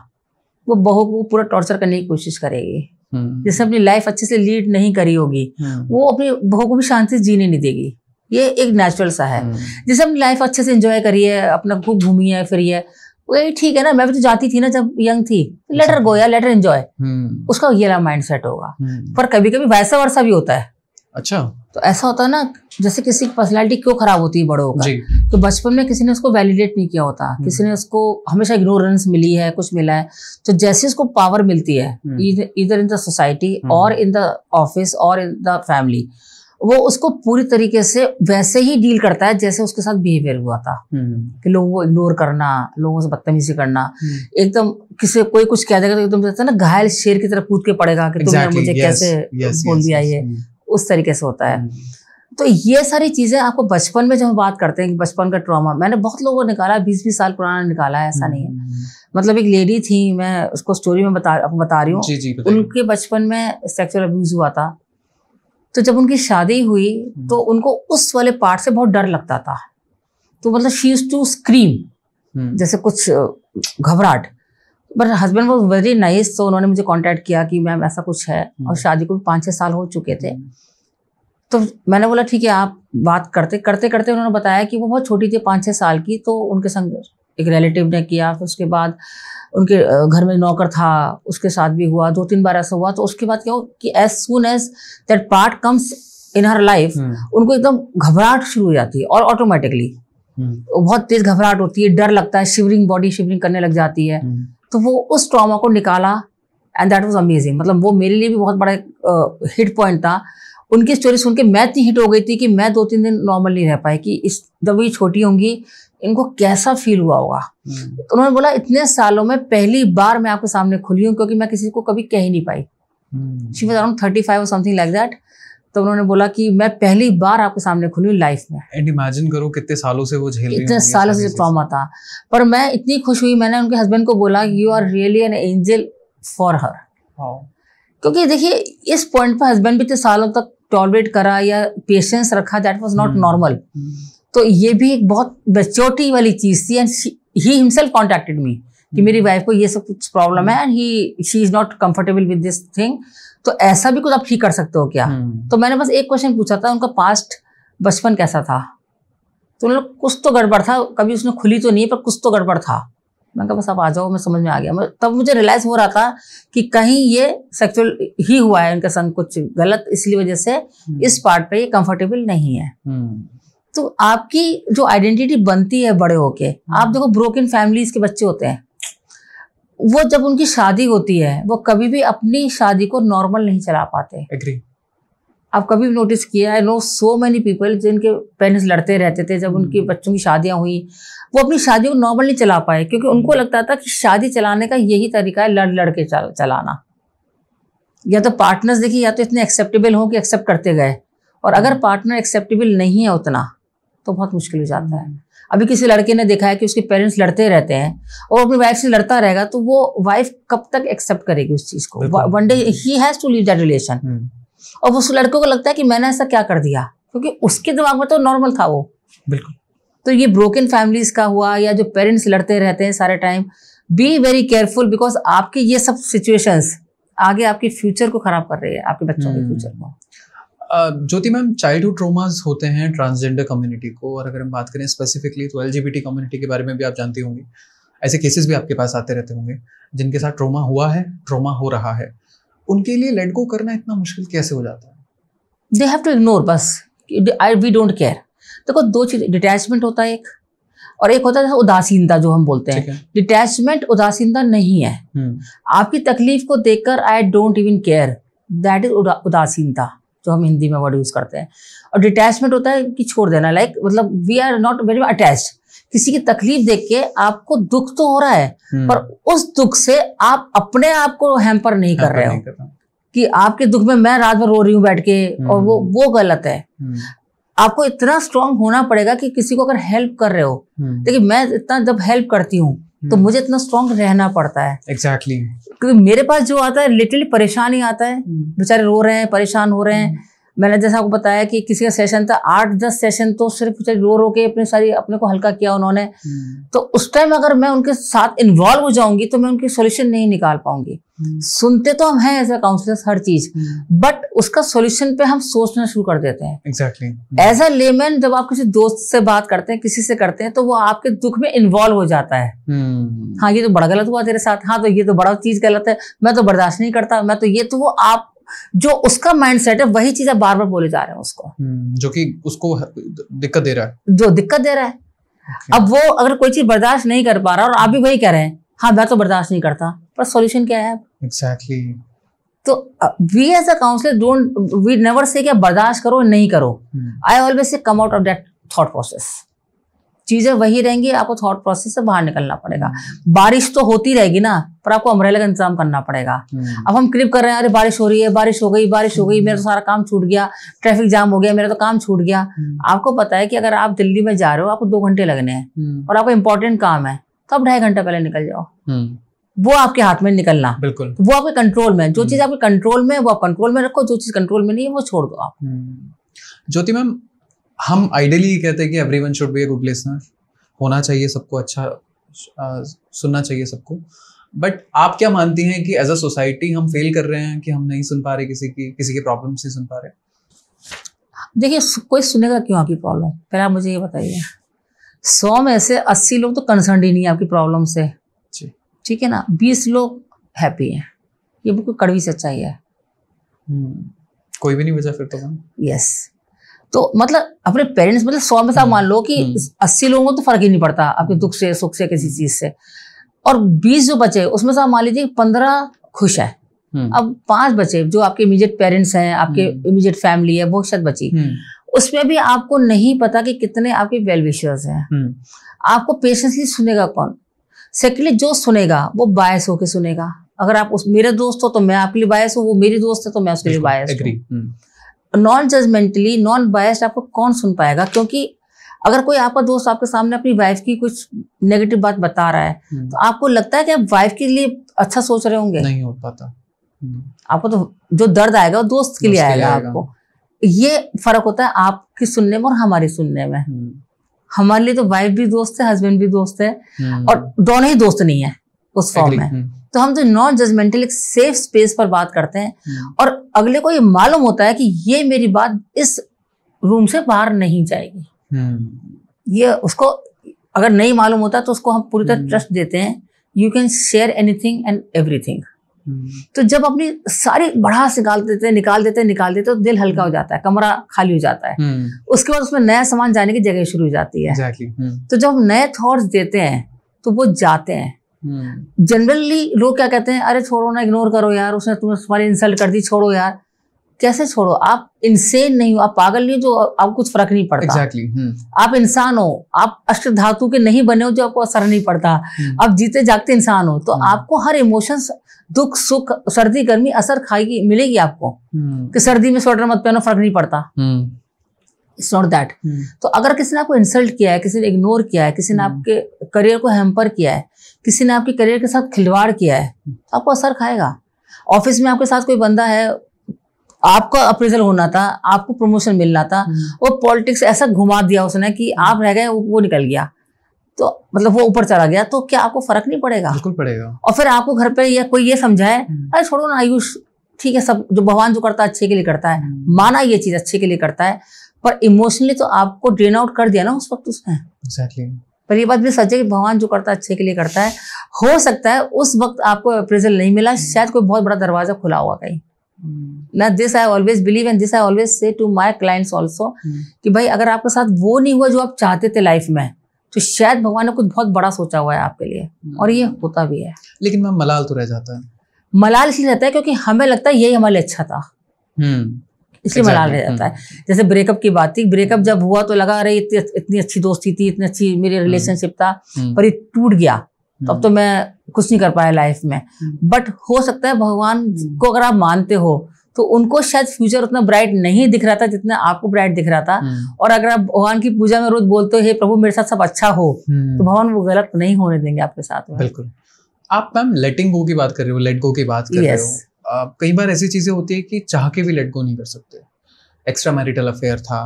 वो बहू को पूरा टॉर्चर करने की कोशिश करेगी। जिसने अपनी लाइफ अच्छे से लीड नहीं करी होगी, वो अपनी बहू को भी शांति से जीने नहीं देगी। ये एक नेचुरल सा है। जिसने अपनी लाइफ अच्छे से एंजॉय करी है, अपना खूब घूमी है फिरी है, वही ठीक है ना, मैं भी तो जाती थी ना जब यंग थी, लेटर गो या लेटर एंजॉय, उसका ये माइंड सेट होगा। पर कभी कभी वैसा वर्षा भी होता है। अच्छा, तो ऐसा होता है ना, जैसे किसी की पर्सनैलिटी क्यों खराब होती है बड़ों का, तो बचपन में किसी ने उसको वैलिडेट नहीं किया होता, किसी ने उसको हमेशा इग्नोरेंस मिली है, कुछ मिला है। तो जैसे उसको पावर मिलती है इधर इन द सोसाइटी और इन द ऑफिस और इन द फैमिली, वो उसको पूरी तरीके से वैसे ही डील करता है जैसे उसके साथ बिहेवियर हुआ था, कि लोगों को इग्नोर करना, लोगों से बदतमीजी करना, एकदम किसी कोई कुछ कह देगा तो एकदम कहता है ना घायल शेर की तरह कूद के पड़ेगा कि तुमने मुझे कैसे बोल दिया, ये उस तरीके से होता है। तो ये सारी चीजें आपको बचपन में जब हम बात करते हैं कि बचपन का ट्रॉमा, मैंने बहुत लोगों को निकाला, 20-20 साल पुराना निकाला है, ऐसा नहीं है। मतलब एक लेडी थी, मैं उसको स्टोरी में आपको बता रही हूँ, उनके बचपन में सेक्सुअल अब्यूज हुआ था। तो जब उनकी शादी हुई तो उनको उस वाले पार्ट से बहुत डर लगता था। तो मतलब शी यूज्ड टू स्क्रीम, जैसे कुछ घबराहट। But husband was very nice, तो उन्होंने मुझे कांटेक्ट किया कि मैम ऐसा कुछ है, और शादी को भी 5-6 साल हो चुके थे। तो मैंने बोला ठीक है, आप बात करते करते उन्होंने बताया कि वो बहुत छोटी थी, 5-6 साल की, तो उनके संग एक रिलेटिव ने किया। फिर उसके बाद उनके घर में नौकर था, उसके साथ भी हुआ, 2-3 बार ऐसा हुआ। तो उसके बाद क्या हो कि as soon as that part comes in her life, उनको एकदम घबराहट शुरू हो जाती है, और ऑटोमेटिकली बहुत तेज घबराहट होती है, डर लगता है, शिवरिंग, बॉडी शिवरिंग करने लग जाती है। तो वो उस ट्रॉमा को निकाला, एंड दैट वाज अमेजिंग। मतलब वो मेरे लिए भी बहुत बड़ा हिट पॉइंट था। उनकी स्टोरी सुन के मैं इतनी हिट हो गई थी कि मैं 2-3 दिन नॉर्मल नहीं रह पाई कि इस जब ये छोटी होंगी इनको कैसा फील हुआ होगा। तो उन्होंने बोला इतने सालों में पहली बार मैं आपके सामने खुली हूँ, क्योंकि मैं किसी को कभी कह ही नहीं पाई। शी वाज अराउंड 35 और समथिंग लाइक दैट। तो उन्होंने बोला कि मैं पहली बार आपके सामने खुली हूँ लाइफ में। एंड इमेजिन करो कितने सालों से वो झेल रही हैं, इतने सालों से ट्रॉमा था। पर मैं इतनी खुश हुई, मैंने उनके हस्बैंड को बोला you are really an angel for her. क्योंकि देखिए इस पॉइंट पर हस्बैंड भी इतने सालों तक टॉलरेट करा या पेशेंस रखा, दैट वाज नॉट नॉर्मल। तो ये भी एक बहुत मैच्योरिटी वाली चीज थी। And he himself contacted me कि मेरी वाइफ को ये सब कुछ प्रॉब्लम है and she is not comfortable with this thing, तो ऐसा भी कुछ आप ठीक कर सकते हो क्या। तो मैंने बस एक क्वेश्चन पूछा था, उनका पास्ट बचपन कैसा था। तो उन्होंने कुछ तो गड़बड़ था, कभी उसने खुली तो नहीं पर कुछ तो गड़बड़ था। मैंने कहा बस आप आ जाओ, मैं समझ में आ गया। तब मुझे रियलाइज हो रहा था कि कहीं ये सेक्सुअल ही हुआ है उनके संग कुछ गलत, इसलिए वजह से इस पार्ट पे ये कंफर्टेबल नहीं है। तो आपकी जो आइडेंटिटी बनती है बड़े होके, आप देखो ब्रोकन फैमिलीज के बच्चे होते हैं, वो जब उनकी शादी होती है वो कभी भी अपनी शादी को नॉर्मल नहीं चला पाते। एग्री। आप कभी भी नोटिस किया, I know so many people जिनके पेरेंट्स लड़ते रहते थे, जब उनकी बच्चों की शादियां हुई वो अपनी शादी को नॉर्मल नहीं चला पाए, क्योंकि उनको लगता था कि शादी चलाने का यही तरीका है लड़ लड़ के चलाना। या तो पार्टनर्स देखिए, या तो इतने एक्सेप्टेबल हो कि एक्सेप्ट करते गए, और अगर पार्टनर एक्सेप्टेबल नहीं है उतना तो बहुत मुश्किल हो जाता है। अभी किसी लड़के ने देखा है कि उसके पेरेंट्स लड़ते रहते हैं और अपनी वाइफ से लड़ता रहेगा, तो वो वाइफ कब तक एक्सेप्ट करेगी उस चीज को। One day he has to leave that relation. और उस लड़के को लगता है कि मैंने ऐसा क्या कर दिया, क्योंकि उसके दिमाग में तो नॉर्मल था वो। बिल्कुल। तो ये ब्रोकन फैमिलीज का हुआ, या जो पेरेंट्स लड़ते रहते हैं सारे time, B very careful, because आपके ये सब सिचुएशंस आगे आपके फ्यूचर को खराब कर रही है, आपके बच्चों के फ्यूचर को। ज्योति मैम, चाइल्डहुड ट्रॉमास होते हैं ट्रांसजेंडर कम्युनिटी को, और अगर हम बात करें स्पेसिफिकली तो एलजीबीटी कम्युनिटी के बारे में भी आप जानती होंगी। ऐसे केसेस भी आपके पास आते रहते होंगे जिनके साथ ट्रॉमा हुआ है, ट्रॉमा हो रहा है। उनके लिए लेट गो करना इतना मुश्किल कैसे हो जाता है? दे हैव टू इग्नोर, बस वी डोंट केयर। देखो दो चीज, डिटैचमेंट होता है एक, और एक होता है उदासीनता जो हम बोलते हैं। डिटैचमेंट उदासीनता नहीं है। आपकी तकलीफ को देखकर I don't even care, that is उदासीनता, जो हम हिंदी में वर्ड यूज करते हैं। और डिटैचमेंट होता है कि छोड़ देना, लाइक मतलब we are not very attached. किसी की तकलीफ देख के आपको दुख तो हो रहा है, पर उस दुख से आप अपने आप को हैम्पर नहीं कर रहे हो कि आपके दुख में मैं रात भर रो रही हूँ बैठ के, और वो गलत है। आपको इतना स्ट्रांग होना पड़ेगा कि किसी को अगर हेल्प कर रहे हो, देखिए मैं इतना जब हेल्प करती हूँ तो मुझे इतना स्ट्रांग रहना पड़ता है। एग्जैक्टली। क्योंकि मेरे पास जो आता है लिटरली परेशान ही आता है, बेचारे रो रहे हैं, परेशान हो रहे हैं। मैंने जैसा आपको बताया कि किसी का सेशन था 8-10 सेशन, तो सिर्फ रो रो के अपने को हल्का किया उन्होंने। तो उस टाइम अगर मैं उनके साथ इन्वॉल्व हो जाऊंगी तो मैं उनकी सॉल्यूशन नहीं निकाल पाऊंगी। सुनते तो हम हैं एज अ काउंसलर्स हर चीज, बट उसका सॉल्यूशन पे हम सोचना शुरू कर देते हैं। एग्जैक्टली। एज अ लेमैन जब आप किसी दोस्त से बात करते हैं, किसी से करते हैं, तो वो आपके दुख में इन्वॉल्व हो जाता है। हाँ ये तो बड़ा गलत हुआ तेरे साथ, हाँ तो ये तो बड़ा चीज गलत है, मैं तो बर्दाश्त नहीं करता, मैं तो ये, तो वो आप जो उसका माइंडसेट है वही चीज आप बार बार बोले जा रहे हैं उसको, जो कि उसको दिक्कत दे रहा है, जो दिक्कत दे रहा है। अब वो अगर कोई चीज बर्दाश्त नहीं कर पा रहा और आप भी वही कह रहे हैं, हाँ मैं तो बर्दाश्त नहीं करता, पर सॉल्यूशन क्या है? एग्जैक्टली। तो we as a counsellor we never say क्या बर्दाश्त करो नहीं करो, I always say come out of that thought process. चीजें वही रहेंगी, आपको थॉट प्रोसेस से बाहर निकलना पड़ेगा। बारिश तो होती रहेगी ना, पर आपको अम्ब्रेला का इंतजाम करना पड़ेगा। अब हम क्लिप कर रहे हैं, अरे बारिश हो रही है, बारिश हो गई, बारिश हो गई, मेरा तो सारा काम छूट गया, ट्रैफिक जाम हो गया, मेरा तो काम छूट गया। आपको पता है कि अगर आप दिल्ली में जा रहे हो, आपको 2 घंटे लगने हैं और आपको इंपॉर्टेंट काम है, तो आप 2.5 घंटा पहले निकल जाओ। वो आपके हाथ में निकलना, बिल्कुल वो आपके कंट्रोल में। जो चीज आपके कंट्रोल में वो आप कंट्रोल में रखो, जो चीज कंट्रोल में नहीं है वो छोड़ दो आप। ज्योति मैम, हम आइडियली कहते हैं कि everyone should be a good listener, होना चाहिए सबको, अच्छा सुनना चाहिए सबको, बट आप क्या मानती हैं कि एज अ सोसाइटी हम फेल कर रहे हैं कि हम नहीं सुन पा रहे किसी की प्रॉब्लम्स नहीं सुन पा रहे? देखिए, कोई सुनेगा क्यों आपकी प्रॉब्लम, पहले आप मुझे ये बताइए। 100 में से 80 लोग तो कंसर्न ही नहीं है आपकी प्रॉब्लम से, ठीक है ना, 20 लोग हैप्पी हैं। ये बिल्कुल कड़वी सच्चाई है। कोई भी नहीं बचा फिर तो। यस, तो मतलब अपने पेरेंट्स, मतलब 100 में से आप मान लो कि 80 लोगों को तो फर्क ही नहीं पड़ता आपके दुख से, सुख से, किसी चीज से, और 20 जो बचे उसमें से आप मान लीजिए 15 खुश है। अब 5 बचे जो आपके इमीडिएट पेरेंट्स हैं, आपके इमीडिएट फैमिली है, वो शायद बची। उसमें भी आपको नहीं पता कि कितने आपके वेल विशर्स हैं। आपको पेशेंसली सुनेगा कौन? सेकेंडली, जो सुनेगा वो बायस होकर सुनेगा। अगर आप मेरे दोस्त हो तो मैं आपके लिए बायस हूँ, वो मेरी दोस्त है तो मैं उसके लिए बायस हूँ। नॉन जजमेंटली, नॉन बायस्ड आपको कौन सुन पाएगा? क्योंकि अगर कोई आपका दोस्त आपके सामने अपनी वाइफ की कुछ नेगेटिव बात बता रहा है, तो आपको लगता है कि आप वाइफ के लिए अच्छा सोच रहे होंगे? नहीं हो पाता। आपको तो जो दर्द आएगा वो दोस्त के लिए आएगा। आपको ये फर्क होता है आपकी सुनने में और हमारी सुनने में। हमारे लिए तो वाइफ भी दोस्त है, हस्बैंड भी दोस्त है, और दोनों ही दोस्त नहीं है उस फॉर्म में। तो हम तो नॉन जजमेंटल एक सेफ स्पेस पर बात करते हैं, और अगले को ये मालूम होता है कि ये मेरी बात इस रूम से बाहर नहीं जाएगी। ये उसको अगर नहीं मालूम होता तो उसको हम पूरी तरह ट्रस्ट देते हैं। You can share anything and everything. तो जब अपनी सारी भड़ास निकाल देते तो दिल हल्का हो जाता है, कमरा खाली हो जाता है। उसके बाद उसमें नया सामान जाने की जगह शुरू हो जाती है। तो जब हम नए थॉट्स देते हैं तो वो जाते हैं। जनरली लोग क्या कहते हैं, अरे छोड़ो ना, इग्नोर करो यार, उसने तुम्हारी इंसल्ट कर दी, छोड़ो यार। कैसे छोड़ो? आप इंसेन नहीं हो, आप पागल नहीं हो जो आपको कुछ फर्क नहीं पड़ता। आप इंसान हो, आप अष्ट धातु के नहीं बने हो जो आपको असर नहीं पड़ता। आप जीते जागते इंसान हो, तो आपको हर इमोशंस, दुख सुख, सर्दी गर्मी असर खाएगी, मिलेगी आपको। कि सर्दी में स्वेटर मत पहनो, फर्क नहीं पड़ता। It's not that. तो अगर किसी ने आपको इंसल्ट किया है, किसी ने इग्नोर किया है, किसी ने आपके करियर को हैम्पर किया है, किसी ने आपके करियर के साथ खिलवाड़ किया है, तो आपको असर खाएगा। ऑफिस में आपके साथ कोई बंदा है, आपका अप्रेजल होना था, आपको प्रमोशन मिलना था, वो पॉलिटिक्स ऐसा घुमा दिया उसने कि आप रह गए, वो निकल गया, तो मतलब वो ऊपर चला गया, तो क्या आपको फर्क नहीं पड़ेगा? बिल्कुल पड़ेगा। और फिर आपको घर पे कोई ये समझाए, अरे छोड़ो ना आयुष, ठीक है, सब जो भगवान जो करता है अच्छे के लिए करता है, माना ये चीज अच्छे के लिए करता है, पर इमोशनली तो आपको ड्रेन आउट कर दिया ना उस वक्त उसने। एग्जैक्टली। पर ये बात भी सच है कि भगवान जो करता है अच्छे के लिए करता है। हो सकता है उस वक्त आपको अप्रेजल नहीं मिला, शायद कोई बहुत बड़ा दरवाजा खुला हुआ कहीं ना। This I always believe and this I always say to my clients also, कि भाई अगर आपके साथ वो नहीं हुआ जो आप चाहते थे लाइफ में, तो शायद भगवान ने कुछ बहुत बड़ा सोचा हुआ है आपके लिए, और ये होता भी है। लेकिन मैम मलाल तो रह जाता है। मलाल इसलिए रहता है क्योंकि हमें लगता है यही हमारे लिए अच्छा था, इसलिए मलाल रह जाता है। जैसे ब्रेकअप की बात थी, ब्रेकअप जब हुआ तो लगा रही इतनी अच्छी दोस्ती थी, इतनी अच्छी मेरी रिलेशनशिप था, पर ये टूट गया, तब तो मैं कुछ नहीं कर पाया लाइफ में। बट हो सकता है भगवान को अगर आप मानते हो तो उनको शायद फ्यूचर उतना ब्राइट नहीं दिख रहा था जितना आपको ब्राइट दिख रहा था। और अगर आप भगवान की पूजा में रोज बोलते हो हे प्रभु मेरे साथ सब अच्छा हो, तो भगवान वो गलत नहीं होने देंगे आपके साथ में। बिल्कुल। आप मैम लेटिंग गो की बात कर रहे हो, लेट गो की बात कर रहे हो। कई बार ऐसी चीजें होती है कि चाह के भी लेट गो नहीं कर सकते। एक्स्ट्रा मैरिटल अफेयर था,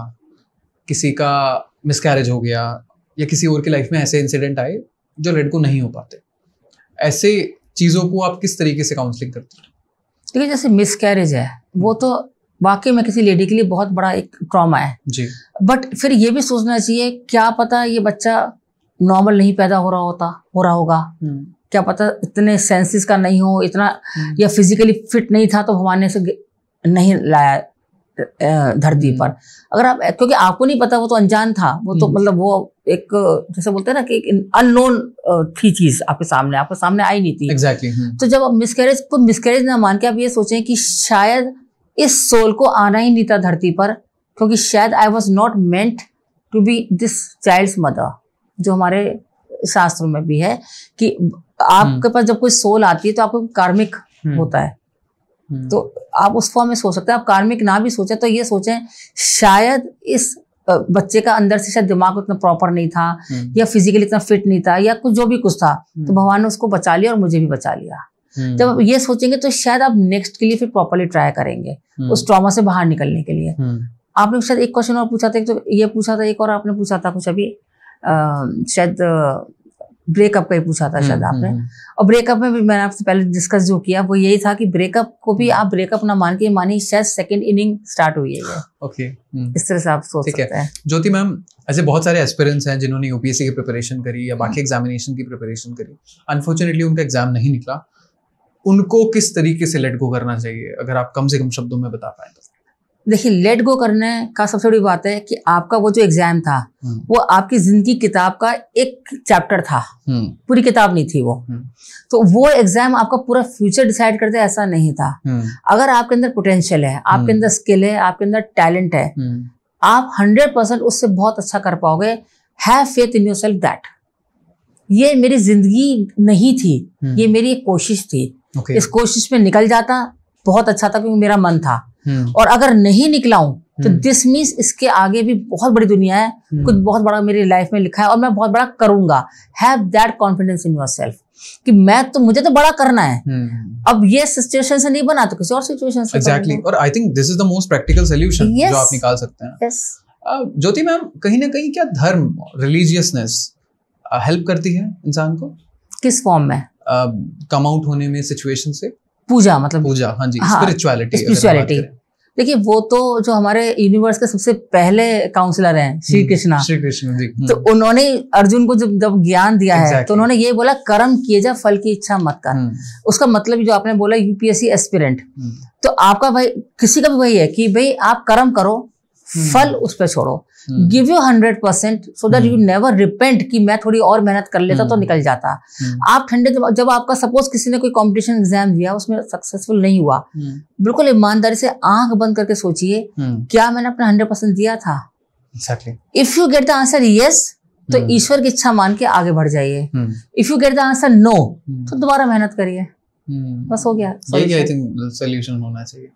किसी का मिसकैरेज हो गया, या किसी और की लाइफ में ऐसे इंसिडेंट आए जो लेट गो नहीं हो पाते। ऐसे चीजों को आप किस तरीके से काउंसलिंग करते हैं? देखिए, जैसे मिसकैरेज है, वो तो वाकई में किसी लेडी के लिए बहुत बड़ा एक ट्रॉमा है जी। बट फिर ये भी सोचना चाहिए, क्या पता ये बच्चा नॉर्मल नहीं पैदा हो रहा होगा, क्या पता इतने सेंसेस का नहीं हो, इतना या फिजिकली फिट नहीं था तो भगवान ने से नहीं लाया धरती पर। अगर आप, क्योंकि आपको नहीं पता, वो तो अनजान था, वो तो मतलब वो एक जैसे बोलते हैं ना कि एक अननोन थी चीज आपके सामने आई नहीं थी। एग्जैक्टली। तो जब आप मिसकैरेज को मिसकैरेज ना मान के आप ये सोचें कि शायद इस सोल को आना ही नहीं था धरती पर, क्योंकि शायद I was not meant to be this child's mother, जो हमारे शास्त्रों में भी है कि आपके पास जब कोई सोल आती है तो आपको कार्मिक होता है। तो आप उस फॉर्म में सोच सकते हैं। आप कार्मिक ना भी सोचें तो ये सोचें शायद इस बच्चे का अंदर से शायद दिमाग उतना प्रॉपर नहीं था, या फिजिकली इतना फिट नहीं था, या कुछ जो भी कुछ था, तो भगवान ने उसको बचा लिया और मुझे भी बचा लिया। जब आप ये सोचेंगे तो शायद आप नेक्स्ट के लिए फिर प्रॉपरली ट्राई करेंगे उस ट्रॉमा से बाहर निकलने के लिए। आपने शायद एक क्वेश्चन और पूछा था, एक तो ये पूछा था, एक और आपने पूछा था कुछ अभी शायद ब्रेकअप का ही पूछा था शायद आपने। और ब्रेकअप में भी मैंने आपसे पहले डिस्कस जो किया वो यही था कि ब्रेकअप को भी आप ब्रेकअप ना मान के मानिए शायद सेकंड इनिंग स्टार्ट हुई है। ओके, इस तरह से आप सोच सकते हैं। ज्योति मैम, ऐसे बहुत सारे एस्पिरेंट्स हैं जिन्होंने यूपीएससी की प्रिपरेशन करी या बाकी एग्जामिनेशन की प्रिपरेशन करी, अनफॉर्चुनेटली उनका एग्जाम नहीं निकला, उनको किस तरीके से लेट गो करना चाहिए, अगर आप कम से कम शब्दों में बता पाए तो? देखिए, लेट गो करने का सबसे बड़ी बात है कि आपका वो जो एग्जाम था वो आपकी जिंदगी किताब का एक चैप्टर था, पूरी किताब नहीं थी वो। तो वो एग्जाम आपका पूरा फ्यूचर डिसाइड करते ऐसा नहीं था। अगर आपके अंदर पोटेंशियल है, आपके अंदर स्किल है, आपके अंदर टैलेंट है, आप 100% उससे बहुत अच्छा कर पाओगे। Have faith in yourself that ये मेरी जिंदगी नहीं थी, ये मेरी एक कोशिश थी। इस कोशिश में निकल जाता बहुत अच्छा था, क्योंकि मेरा मन था। और अगर नहीं निकला हूं तो दिस मीन्स इसके आगे भी बहुत बड़ी दुनिया है, कुछ बहुत बड़ा मेरी लाइफ में लिखा है और मैं बहुत बड़ा करूंगा। Have that confidence in yourself कि मुझे तो बड़ा करना है। अब ये सिचुएशन से नहीं बना तो किसी और सिचुएशन से। एग्जैक्टली। और I think this is the most practical solution जो आप निकाल सकते हैं। ज्योति मैम, कहीं ना कहीं क्या धर्म, रिलीजियसनेस हेल्प करती है इंसान को? किस फॉर्म में? कम आउट होने में सिचुएशन से? पूजा, हाँ जी, स्पिरिचुअलिटी। देखिए, वो तो जो हमारे यूनिवर्स के सबसे पहले काउंसलर हैं श्री कृष्ण जी, तो उन्होंने अर्जुन को जब ज्ञान दिया है तो उन्होंने ये बोला कर्म किए जा, फल की इच्छा मत कर। उसका मतलब जो आपने बोला यूपीएससी एस्पिरेंट, तो आपका भाई किसी का भी वही है कि भाई आप कर्म करो, फल उस पर छोड़ो। Give you 100% so that you never repent कि मैं थोड़ी और मेहनत कर लेता तो निकल जाता। आप ठंडे जब आपका सपोज किसी ने कोई कंपटीशन एग्जाम दिया, उसमें सक्सेसफुल नहीं हुआ, बिल्कुल ईमानदारी से आंख बंद करके सोचिए क्या मैंने अपना 100% दिया था। If you get the answer yes, तो ईश्वर की इच्छा मान के आगे बढ़ जाइए। If you get the answer no, तो दोबारा मेहनत करिए, बस हो गया। यही आई थिंक सॉल्यूशन होना चाहिए।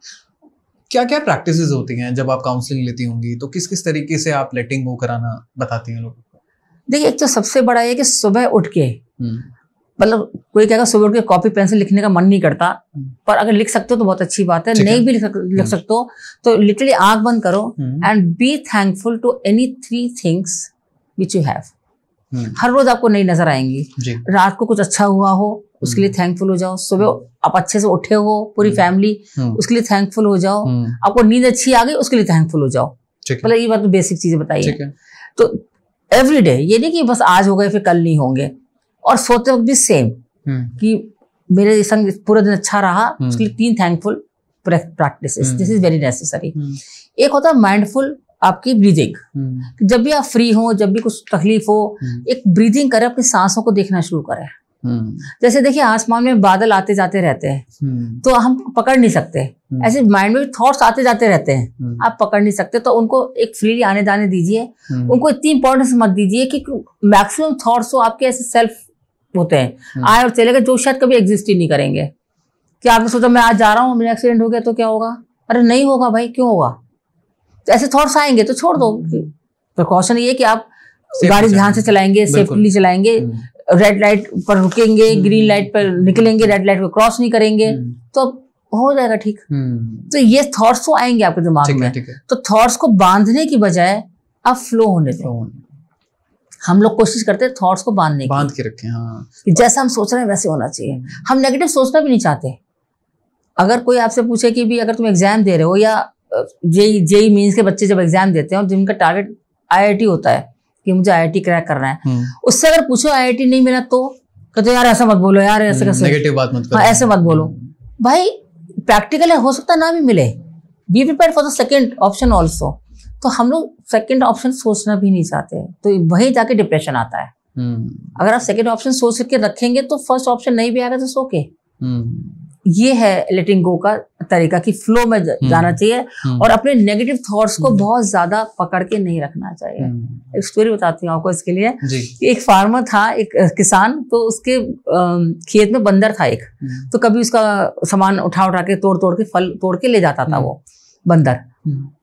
क्या क्या प्रैक्टिसेस होती हैं जब आप काउंसलिंग लेती होंगी, तो किस किस तरीके से आप लेटिंग गो कराना बताती हैं लोगों को? देखिए, एक तो सबसे बड़ा ये कि सुबह उठ के, मतलब कोई कहेगा सुबह उठ के कॉपी पेंसिल लिखने का मन नहीं करता, पर अगर लिख सकते हो तो बहुत अच्छी बात है। नहीं भी लिख सकते हो तो लिटरली आंख बंद करो and be thankful to any 3 things which you have. हर रोज आपको नई नजर आएंगी। रात को कुछ अच्छा हुआ हो उसके लिए थैंकफुल हो जाओ, सुबह आप अच्छे से उठे हो पूरी फैमिली, उसके लिए थैंकफुल हो जाओ, आपको नींद अच्छी आ गई उसके लिए थैंकफुल हो जाओ। मतलब ये बात तो बेसिक चीजें बताइए। तो एवरीडे, ये नहीं कि बस आज हो गए फिर कल नहीं होंगे। और सोते वक्त भी सेम कि मेरे संग पूरा दिन अच्छा रहा, उसके लिए 3 thankful practices, this is very necessary. एक होता है माइंडफुल आपकी ब्रीदिंग। जब भी आप फ्री हो, जब भी कुछ तकलीफ हो, एक ब्रीदिंग करें, अपनी सांसों को देखना शुरू करें। जैसे देखिए, आसमान में बादल आते जाते रहते हैं तो हम पकड़ नहीं सकते, ऐसे माइंड में थॉट्स आते जाते रहते हैं, आप पकड़ नहीं सकते। तो उनको एक फ्रीली आने जाने दीजिए, उनको इतनी इंपॉर्टेंस मत दीजिए कि मैक्सिमम थॉट्स तो आपके ऐसे सेल्फ होते हैं, आए और चले गए, जो शायद कभी एग्जिस्ट ही नहीं करेंगे। क्या आपने सोचा मैं आज जा रहा हूँ, मेरा एक्सीडेंट हो गया तो क्या होगा? अरे नहीं होगा भाई, क्यों होगा? तो ऐसे थॉट्स आएंगे तो छोड़ दो। प्रिकॉशन ये कि आप गाड़ी ध्यान से चलाएंगे, सेफ्टली चलाएंगे, रेड लाइट पर रुकेंगे, ग्रीन लाइट पर निकलेंगे, रेड लाइट को क्रॉस नहीं करेंगे, तो हो जाएगा ठीक। तो ये थॉट्स तो आएंगे आपके दिमाग में, तो थॉट्स को बांधने की बजाय आप फ्लो होने दो। हम लोग कोशिश करते हैं थॉट्स को बांध के रखें, हाँ, जैसा हम सोच रहे हैं वैसे होना चाहिए। हम नेगेटिव सोचना भी नहीं चाहते। अगर कोई आपसे पूछे कि भी अगर तुम एग्जाम दे रहे हो, या जेई मीन्स के बच्चे जब एग्जाम देते हैं जिनका टारगेट IIT होता है कि मुझे IIT क्रैक करना है, उससे अगर पूछो IIT नहीं मिला तो कहते यार ऐसा मत बोलो, यार ऐसे कैसे, नेगेटिव बात मत करो, ऐसे मत बोलो। भाई प्रैक्टिकल है, हो सकता ना भी मिले, be prepare for the second option also. तो हम लोग सेकेंड ऑप्शन सोचना भी नहीं चाहते, तो वही जाके डिप्रेशन आता है। अगर आप सेकेंड ऑप्शन सोच के रखेंगे तो फर्स्ट ऑप्शन नहीं भी आएगा तो सो के। ये है लेटिंग गो का तरीका कि फ्लो में जाना चाहिए और अपने नेगेटिव थॉट्स को बहुत ज्यादा पकड़ के नहीं रखना चाहिए। एक स्टोरी बताती हूँ आपको इसके लिए। एक फार्मर था, एक किसान, तो उसके खेत में बंदर था एक। तो कभी उसका सामान उठा के तोड़ के फल तोड़ के ले जाता था वो बंदर।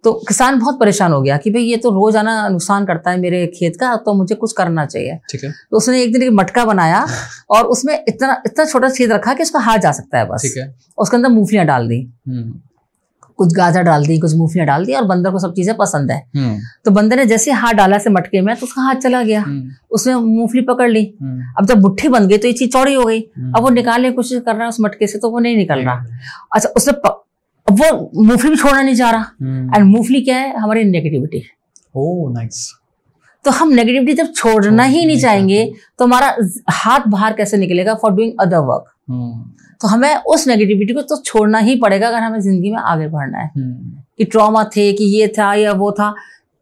तो किसान बहुत परेशान हो गया कि भाई ये तो रोज आना नुकसान करता है मेरे खेत का, तो मुझे कुछ करना चाहिए। ठीक है। तो उसने एक दिन एक मटका बनाया और उसमें इतना छोटा छेद रखा कि उसका हाथ जा सकता है बस। ठीक है। उसके अंदर मूंगफलियां डाल दी, कुछ गाजर डाल दी, कुछ मूंगफलियां डाल दी, और बंदर को सब चीजें पसंद है। तो बंदर ने जैसे हाथ डाला से मटके में तो उसका हाथ चला गया, उसने मूंगफली पकड़ ली। अब जब मुट्ठी बन गई तो ये चीज चौड़ी हो गई। अब वो निकालने की कोशिश कर रहा है उस मटके से, तो वो नहीं निकल रहा। अच्छा, उसने वो मूंगफली भी छोड़ना नहीं चाह रहा। एंड मूंगफली क्या है? हमारी नेगेटिविटी। Oh nice. तो हम नेगेटिविटी जब छोड़ना ही नहीं चाहेंगे तो हमारा हाथ बाहर कैसे निकलेगा फॉर डूइंग अदर वर्क। तो हमें उस नेगेटिविटी को तो छोड़ना ही पड़ेगा अगर हमें जिंदगी में आगे बढ़ना है। कि ट्रॉमा थे, कि ये था या वो था,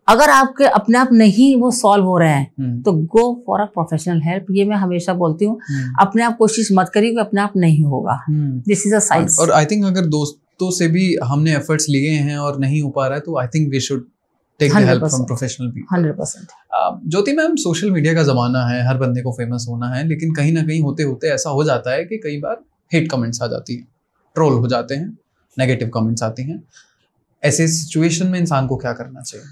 अगर आपके अपने आप नहीं वो सॉल्व हो रहे हैं तो go for a professional help. ये मैं हमेशा बोलती हूँ, अपने आप कोशिश मत करिए कि अपने आप नहीं होगा। This is a science. और आई थिंक अगर दोस्तों से भी हमने एफर्ट्स लिए हैं और नहीं हो पा रहा है तो I think we should take the help from professional people. 100%। Jyoti ma'am, social media का जमाना है, हर बंदे को फेमस होना है, लेकिन कहीं ना कहीं होते होते ऐसा हो जाता है कि कई बार हेट कमेंट्स आ जाती है, ट्रोल हो जाते हैं, नेगेटिव कमेंट्स आती हैं। ऐसे सिचुएशन में इंसान को क्या करना चाहिए?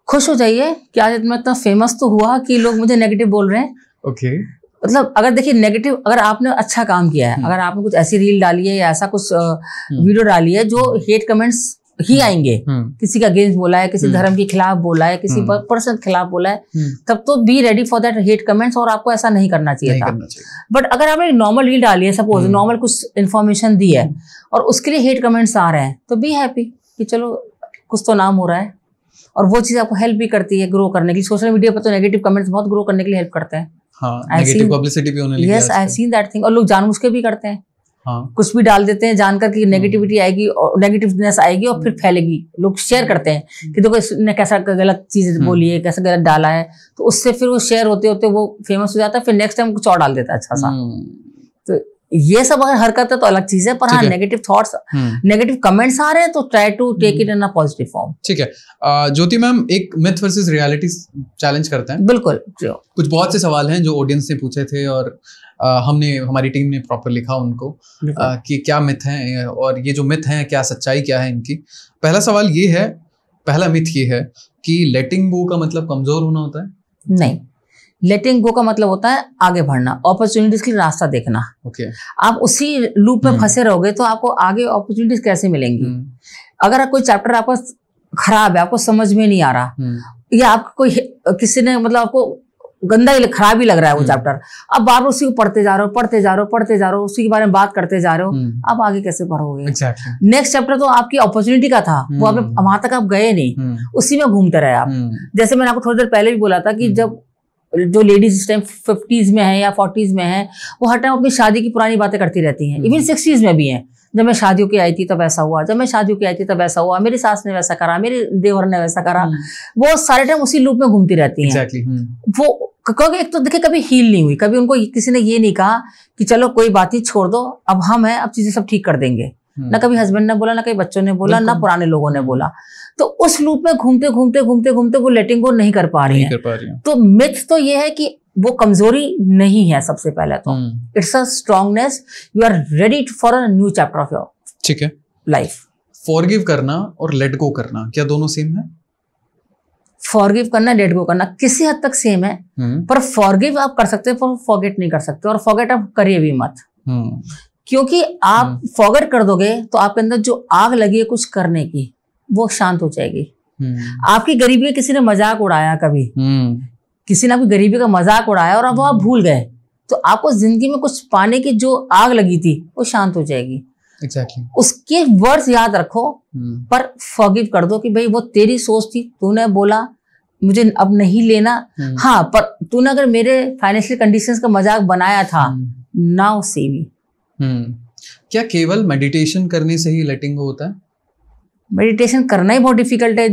खुश हो जाइए कि आज मैं इतना फेमस तो हुआ कि लोग मुझे नेगेटिव बोल रहे हैं। ओके। मतलब अगर देखिए नेगेटिव, अगर आपने अच्छा काम किया है, अगर आपने कुछ ऐसी रील डाली है या ऐसा कुछ वीडियो डाली है जो हेट कमेंट्स ही आएंगे, किसी का अगेंस्ट बोला है, किसी धर्म के खिलाफ बोला है, किसी पर्सन के खिलाफ बोला है, तब तो be ready for that hate comments, और आपको ऐसा नहीं करना चाहिए था। बट अगर आपने एक नॉर्मल रील डाली है, सपोज नॉर्मल कुछ इन्फॉर्मेशन दी है और उसके लिए हेट कमेंट्स आ रहे हैं, तो बी हैप्पी कि चलो कुछ तो नाम हो रहा है। और वो चीज आपको हेल्प भी करती है ग्रो करने की। सोशल मीडिया पर तो नेगेटिव कमेंट्स बहुत ग्रो करने के लिए हेल्प करते हैं। नेगेटिव पब्लिसिटी भी होने लगी है। Yes, I seen that thing. और लोग जानबूझ के भी करते हैं। कुछ भी डाल देते हैं जानकर कि नेगेटिविटी आएगी और नेगेटिवनेस आएगी और फिर फैलेगी। लोग शेयर करते हैं कि देखो इसने कैसा गलत चीज बोली है, कैसा गलत डाला है, तो उससे फिर वो शेयर होते होते वो फेमस हो जाता है, फिर नेक्स्ट टाइम कुछ और डाल देता है अच्छा सा। तो ये सब अगर हरकत है तो अलग चीज है, पर हाँ नेगेटिव थॉट्स, नेगेटिव कमेंट्स आ रहे हैं तो try to take it in a positive form. ठीक है। ज्योति मैम, एक मिथ वर्सेस रियलिटी चैलेंज करते हैं। बिल्कुल। कुछ बहुत से सवाल हैं जो ऑडियंस ने पूछे थे और हमारी टीम ने प्रॉपर लिखा उनको कि क्या मिथ हैं और ये जो मिथ हैं क्या सच्चाई क्या है इनकी। पहला सवाल ये है, पहला मिथ ये है कि लेटिंग गो का मतलब कमजोर होना होता है? नहीं, लेटिंग गो का मतलब होता है आगे बढ़ना, अपॉर्चुनिटीज के लिए रास्ता देखना। ओके। आप उसी लूप में फंसे रहोगे तो आपको आगे अपॉर्चुनिटीज कैसे मिलेंगी? अगर कोई चैप्टर आपका खराब है, आपको समझ में नहीं आ रहा, या आपको कोई किसी ने मतलब आपको गंदा खराब ही लग रहा है वो चैप्टर, अब बार बार उसी को पढ़ते जा रहे हो, उसी के बारे में बात करते जा रहे हो, आप आगे कैसे बढ़ोगे? नेक्स्ट चैप्टर तो आपकी अपॉर्चुनिटी का था, वो आप वहां तक आप गए नहीं, उसी में घूमते रहे आप। जैसे मैंने आपको थोड़ी देर पहले भी बोला था कि जब जो लेडीज इस टाइम 50s में है या 40s में है, वो हर टाइम अपनी शादी की पुरानी बातें करती रहती हैं। इवन 60s में भी हैं, जब मैं शादियों की आई थी तब ऐसा हुआ, जब मैं शादियों की आई थी तब ऐसा हुआ, मेरी सास ने वैसा करा, मेरे देवर ने वैसा करा। वो सारे टाइम उसी लूप में घूमती रहती हैं। वो क्योंकि एक तो देखिए कभी हील नहीं हुई, कभी उनको किसी ने ये नहीं कहा कि चलो कोई बात नहीं छोड़ दो, अब हम हैं, अब चीजें सब ठीक कर देंगे। ना कभी हस्बैंड ने बोला, ना कभी बच्चों ने बोला, ना पुराने लोगों ने बोला। तो उस लूप में घूमते वो लेटिंग गो नहीं कर पा रही है। तो मिथ तो ये है कि वो कमजोरी नहीं है। सबसे पहले तो it's a strongness, you are ready for a new chapter of your, ठीक है, लाइफ। फॉरगिव करना और लेट गो करना क्या दोनों सेम है? फॉरगिव करना, लेट गो करना किसी हद तक सेम है, पर फॉरगिव आप कर सकते हो, पर फॉरगेट नहीं कर सकते, और फॉरगेट आप करिए भी मत। क्योंकि आप फॉरगेट कर दोगे तो आपके अंदर जो आग लगी है कुछ करने की, वो शांत हो जाएगी। आपकी गरीबी का किसी ने मजाक उड़ाया, कभी किसी ने आपकी गरीबी का मजाक उड़ाया और अब आप भूल गए, तो आपको जिंदगी में कुछ पाने की जो आग लगी थी वो शांत हो जाएगी। Exactly. उसके वर्ड्स याद रखो, पर फॉरगिव कर दो कि भाई वो तेरी सोच थी, तूने बोला मुझे अब नहीं लेना। हाँ, पर तूने अगर मेरे फाइनेंशियल कंडीशंस का मजाक बनाया था, नाउ सी मी। क्या केवल मेडिटेशन करने से ही लेटिंग गो होता है? मेडिटेशन करना ही बहुत डिफिकल्ट है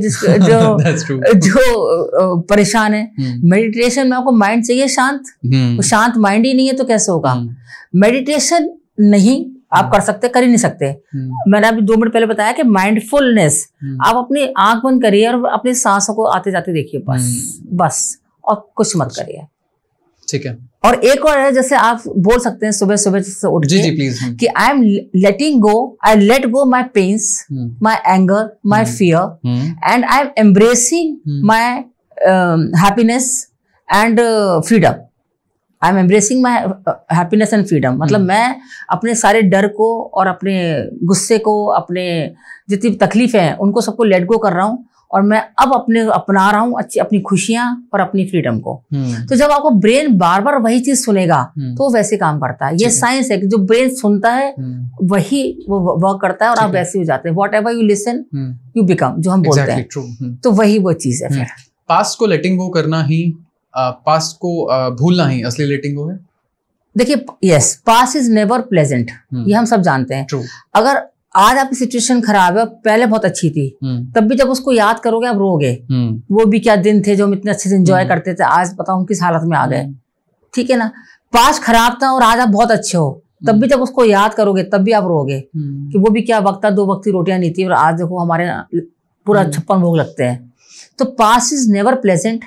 जो परेशान है। मेडिटेशन में आपको माइंड चाहिए शांत, तो शांत माइंड ही नहीं है तो कैसे होगा। मेडिटेशन नहीं आप कर सकते, कर ही नहीं सकते। मैंने अभी 2 मिनट पहले बताया कि माइंडफुलनेस, आप अपनी आंख बंद करिए और अपनी सांसों को आते जाते देखिए, बस और कुछ मत करिए। ठीक है। और एक और है, जैसे आप बोल सकते हैं सुबह सुबह से उठ के कि I am letting go, I let go my pains, my anger, my fear, and I am embracing my happiness and freedom. I am embracing my happiness and freedom, मतलब मैं अपने सारे डर को और अपने गुस्से को, अपने जितनी तकलीफ है उनको सबको लेट गो कर रहा हूँ, और मैं अब अपना रहा हूँ अच्छी अपनी खुशियां और अपनी फ्रीडम को। तो जब आपको ब्रेन बार बार वही चीज सुनेगा तो वो वैसे काम करता है। ये साइंस है कि जो ब्रेन सुनता है वही वो वर्क करता है, और आप वैसे हो जाते हैं। What ever you listen you become, जो हम बोलते हैं। तो वही वो चीज है। फिर पास्ट को लेटिंग गो करना ही, पास्ट को भूलना ही असली लेटिंग गो है। देखिए, yes, past is never pleasant, ये हम सब जानते हैं। अगर आज आपकी सिचुएशन खराब है, पहले बहुत अच्छी थी, तब भी जब उसको याद करोगे आप रोगे। वो भी क्या दिन थे जो हम इतने अच्छे से एंजॉय करते थे, आज बताओ हम किस हालत में आ गए। ठीक है ना। पास्ट खराब था और आज आप बहुत अच्छे हो, तब भी जब उसको याद करोगे तब भी आप रोगे कि वो भी क्या वक्त था, 2 वक्त की रोटियां नहीं थी, और आज देखो हमारे पूरा 56 भोग लगते हैं। तो past is never pleasant.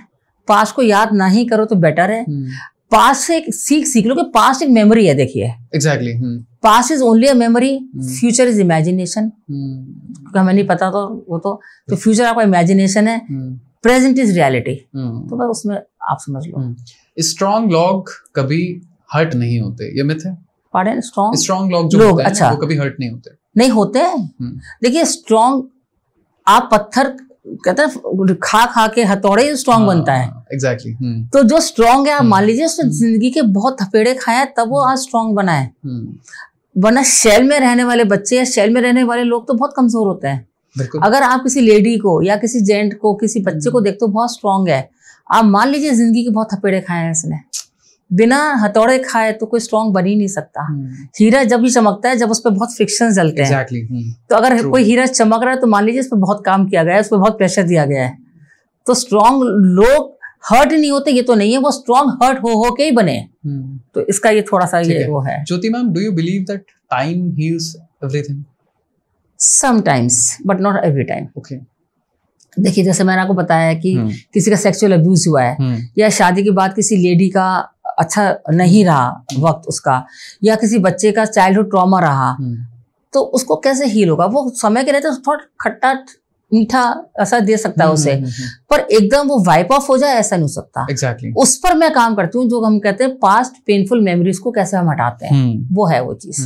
Past को याद ना ही करो तो बेटर है। पास्ट से एक सीख लो कि पास्ट एक मेमोरी है। देखिए, exactly, past is only a memory, future is imagination. हमें नहीं पता तो वो तो फ्यूचर आपका इमेजिनेशन है, प्रेजेंट इज रियलिटी। तो बस उसमें आप समझ लो। स्ट्रॉन्ग लॉग कभी हर्ट नहीं होते, ये मिथ है। पार्डन, स्ट्रॉन्ग लॉग जो होते हैं, अच्छा, वो कभी हर्ट नहीं होते। नहीं होते। देखिए, स्ट्रॉन्ग आप पत्थर कहते हैं खा खा के हथौड़े स्ट्रॉन्ग बनता है। एग्जैक्टली। तो जो स्ट्रॉन्ग है, आप मान लीजिए उसने जिंदगी के बहुत थपेड़े खाए तब वो आज स्ट्रॉन्ग बना है। वरना शेल में रहने वाले बच्चे या शेल में रहने वाले लोग तो बहुत कमजोर होते हैं। अगर आप किसी लेडी को या किसी जेंट को, किसी बच्चे को देखते हो बहुत स्ट्रॉन्ग है, आप मान लीजिए जिंदगी के बहुत थपेड़े खाए हैं इसने, बिना हथौड़े खाए तो कोई स्ट्रॉन्ग बन ही नहीं सकता। हीरा जब भी चमकता है जब उस पर बहुत फ्रिक्शन चलते हैं। तो अगर कोई हीरा चमक रहा है तो मान लीजिए उस पर बहुत काम किया गया है, उस पर बहुत प्रेशर दिया गया है। तो स्ट्रॉन्ग लोग हर्ट नहीं होते, ये तो नहीं है, वो स्ट्रॉन्ग हर्ट हो के ही बने। तो इसका ये थोड़ा सा ये वो है। Jyoti ma'am, do you believe that time heals everything? Sometimes but not every time. Okay. देखिए, जैसे मैंने आपको बताया कि किसी का सेक्सुअल अब्यूज हुआ है, या शादी के बाद किसी लेडी का अच्छा नहीं रहा वक्त उसका, या किसी बच्चे का चाइल्डहुड ट्रॉमा रहा, तो उसको कैसे हील होगा? वो समय के रहते थोड़ा खट्टा मीठा असर दे सकता है उसे, पर एकदम वो वाइप ऑफ हो जाए ऐसा नहीं हो सकता। Exactly. उस पर मैं काम करती हूँ, जो हम कहते हैं पास्ट पेनफुल मेमोरीज को कैसे हम हटाते हैं, वो है वो चीज।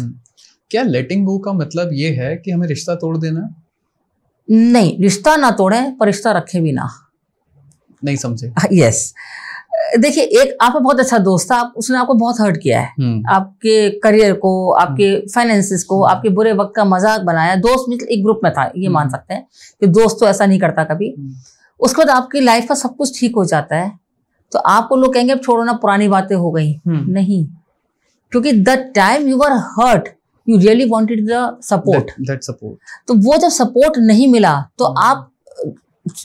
क्या लेटिंग गो का मतलब ये है कि हमें रिश्ता तोड़ देना? नहीं, रिश्ता ना तोड़े पर रिश्ता रखे भी ना। नहीं समझे? यस। देखिए, एक आपका बहुत अच्छा दोस्त था, उसने आपको बहुत हर्ट किया है, आपके करियर को, आपके फाइनेंसेस को, आपके बुरे वक्त का मजाक बनाया। दोस्त मतलब एक ग्रुप में था, ये मान सकते हैं कि दोस्त तो ऐसा नहीं करता कभी। उसके बाद आपकी लाइफ का सब कुछ ठीक हो जाता है तो आपको लोग कहेंगे अब छोड़ो ना, पुरानी बातें हो गई। नहीं, क्योंकि the time you were hurt you really wanted the support. तो वो जब सपोर्ट नहीं मिला तो आप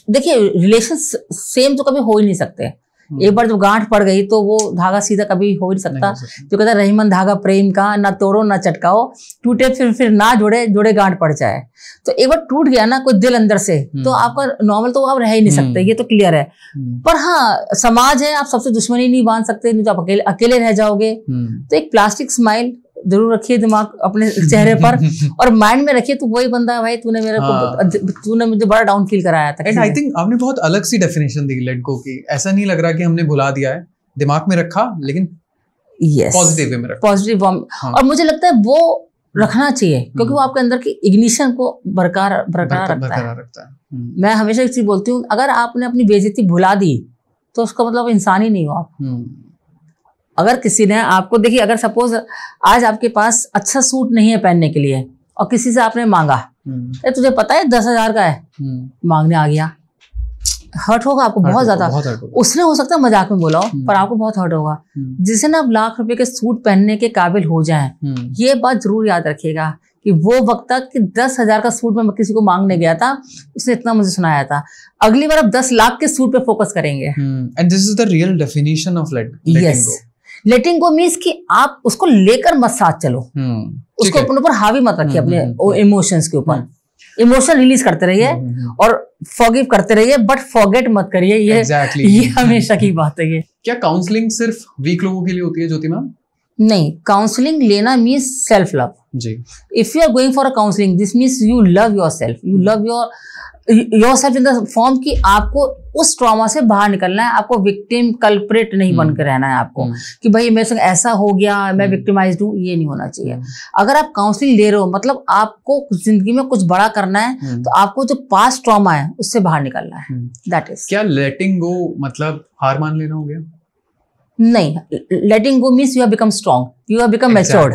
देखिए, रिलेशन सेम तो कभी हो ही नहीं सकते। एक बार जब गांठ पड़ गई तो वो धागा सीधा कभी हो ही नहीं सकता। जो कहता है रहीमन धागा प्रेम का, ना तोड़ो ना चटकाओ, टूटे फिर ना जुड़े, जुड़े गांठ पड़ जाए। तो एक बार टूट गया ना कोई दिल अंदर से, तो आपका नॉर्मल तो आप रह ही नहीं सकते, ये तो क्लियर है। पर हाँ, समाज है, आप सबसे दुश्मनी नहीं बांध सकते, नहीं तो आप अकेले रह जाओगे। तो एक प्लास्टिक स्माइल जरूर रखिए दिमाग अपने चेहरे पर, और माइंड में रखिए, तू वही बंदा है भाई, तूने मुझे बड़ा डाउन फील कराया था। एंड आई थिंक आपने बहुत अलग सी डेफिनेशन दी लेट गो की। ऐसा नहीं लग रहा कि हमने भुला दिया है, दिमाग में रखा, लेकिन पॉजिटिव वे में रखा। पॉजिटिव। और मुझे लगता है वो रखना चाहिए, क्योंकि वो आपके अंदर की इग्निशन को बरकरार रखता है। मैं हमेशा एक चीज बोलती हूँ, अगर आपने अपनी बेइज्जती भुला दी तो उसका मतलब इंसान ही नहीं हो आप। अगर किसी ने आपको, देखिए, अगर सपोज आज आपके पास अच्छा सूट नहीं है पहनने के लिए और किसी से आपने मांगा, तुझे पता है 10,000 का है, मांगने आ गया, हर्ट होगा आपको बहुत ज्यादा। उसने हो सकता है मजाक में बोला हो, पर आपको बहुत हर्ट होगा। जिसे ना आप लाख रुपए के सूट पहनने के काबिल हो जाएं, ये बात जरूर याद रखिएगा कि वो वक्त था कि 10,000 का सूट मैं किसी को मांगने गया था, उसने इतना मुझे सुनाया था। अगली बार अब 10 लाख के सूट पे फोकस करेंगे। And this is the real definition of letting go. Letting go means कि आप उसको लेकर मत साथ चलो, उसको अपने ऊपर हावी मत रखिए, अपने इमोशंस के ऊपर। इमोशन रिलीज करते रहिए और फॉरगिव करते रहिए, बट फॉरगेट मत करिए। ये हमेशा की बात है। ये क्या काउंसलिंग सिर्फ वीक लोगों के लिए होती है ज्योति मैम? नहीं, काउंसलिंग लेना means self love ji. If you are going for a counselling, this means you love yourself, you love yourself in the form कि आपको उस ट्रॉमा से बाहर निकलना है, आपको विक्टिम कल्प्रेट नहीं बन के रहना है आपको कि भाई मेरे संग ऐसा हो गया, मैं विक्टिमाइज्ड हूँ, ये नहीं होना चाहिए। अगर आप काउंसलिंग ले रहे हो मतलब आपको जिंदगी में कुछ बड़ा करना है, तो आपको जो पास्ट ट्रॉमा है उससे बाहर निकलना है। That is. क्या लेटिंग गो मतलब हार मान लेना हो गया? नहीं, letting go means you have become strong, you have become matured.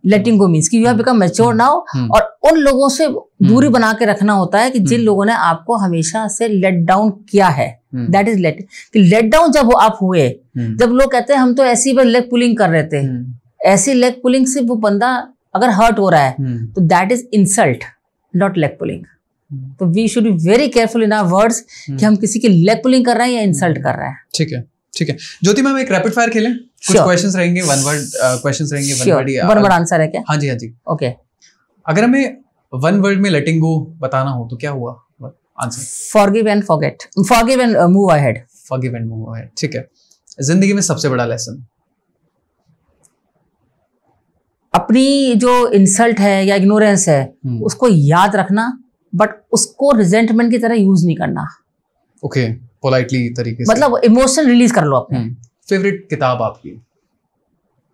Letting go means कि you have become mature now. और उन लोगों से दूरी बना के रखना होता है कि जिन लोगों ने आपको हमेशा से लेट डाउन किया है। That is let down. जब वो आप हुए, जब लोग कहते हैं हम तो ऐसी बस लेग पुलिंग कर रहे थे, ऐसी लेग पुलिंग से वो बंदा अगर हर्ट हो रहा है तो that is insult, not leg pulling. तो we should be very careful in our words कि हम किसी की लेग पुलिंग कर रहे हैं या इंसल्ट कर रहे हैं। ठीक है, ठीक है। ज्योति मैम एक रैपिड फायर खेलें? कुछ क्वेश्चंस रहेंगे, वन वर्ड क्वेश्चंस रहेंगे, वन वर्ड आंसर है क्या? हाँ जी, हाँ जी। ओके। अगर हमें वन वर्ड में लेटिंग गो बताना हो तो क्या हुआ answer? Forgive and forget, forgive and move ahead. Forgive and move ahead, ठीक है। जिंदगी में सबसे बड़ा लेसन? अपनी जो इंसल्ट है या इग्नोरेंस है उसको याद रखना, बट उसको रिजेंटमेंट की तरह यूज नहीं करना। ओके, पोलाइटली तरीके से, मतलब इमोशन रिलीज कर लो अपने। फेवरेट किताब आपकी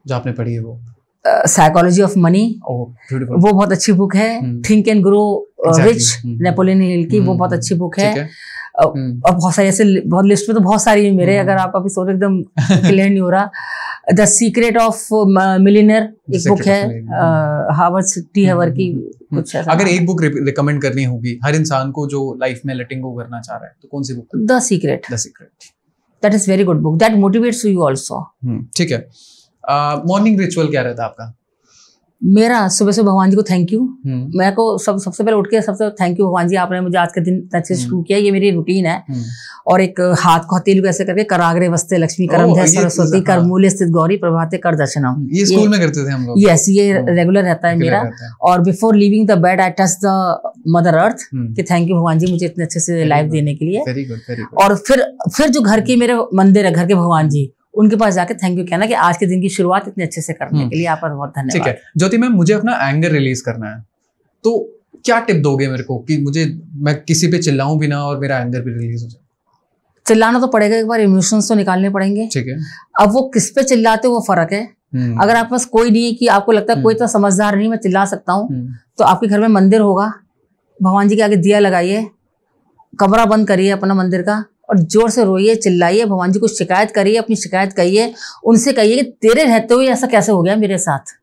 जो आपने पढ़ी है वो? साइकोलॉजी ऑफ मनी, वो बहुत अच्छी बुक है। Think and grow rich, Napoleon Hill की, वो बहुत अच्छी बुक है। और बहुत सारी ऐसे, बहुत लिस्ट में तो बहुत सारी है मेरे, अगर आप अभी सोच एकदम क्लियर नहीं हो रहा। द सीक्रेट ऑफ मिलियनेयर एक बुक है, हार्वर्ड टी हवर की कुछ है। अगर एक बुक रिकमेंड करनी होगी हर इंसान को जो लाइफ में लेटिंग गो करना चाह रहा है, तो कौन सी book? The secret. The secret, that is very good book, that motivates you also. ठीक है। मॉर्निंग रिचुअल क्या रहता है आपका? मेरा सुबह से भगवान जी को थैंक यू। मेरे को सबसे पहले उठ के सबसे थैंक यू भगवान जी, आपने मुझे आज के दिन अच्छे से शुरू किया, ये मेरी रूटीन है। और एक हाथ को हथेली को ऐसे करके कराग्रे वस्ते लक्ष्मी करम धय सरस्वती कर मूल्य स्थित गौरी प्रभाते कर दर्शनम, ये स्कूल में करते थे हम लोग। यस, ये रेगुलर रहता है मेरा। और before living the bed I touch the mother earth कि थैंक यू भगवान जी मुझे इतने अच्छे से लाइफ देने के लिए। Very good, very good. और फिर जो घर की मेरे मंदिर है, घर के भगवान जी, उनके पास जाके थैंक यू कहना कि आज के दिन की शुरुआत इतने अच्छे से करने के लिए आपका बहुत धन्यवाद। ठीक है ज्योति मैम, मुझे अपना एंगर रिलीज करना है, तो क्या टिप दोगे मेरे को कि मैं किसी पे चिल्लाऊं भी ना और मेरा एंगर भी रिलीज हो जाए? चिल्लाना तो पड़ेगा, एक बार इमोशंस तो निकालने पड़ेंगे। ठीक है। अब वो किस पे चिल्लाते हो वो फर्क है। अगर आपके पास कोई नहीं है कि आपको लगता है कोई तो समझदार नहीं मैं चिल्ला सकता हूँ, तो आपके घर में मंदिर होगा, भगवान जी के आगे दिया लगाइए, कमरा बंद करिए अपना मंदिर का और जोर से रोइए, चिल्लाइए, भगवान जी को शिकायत करिए, अपनी शिकायत कहिए, उनसे कहिए कि तेरे रहते हुए ऐसा कैसे हो गया मेरे साथ।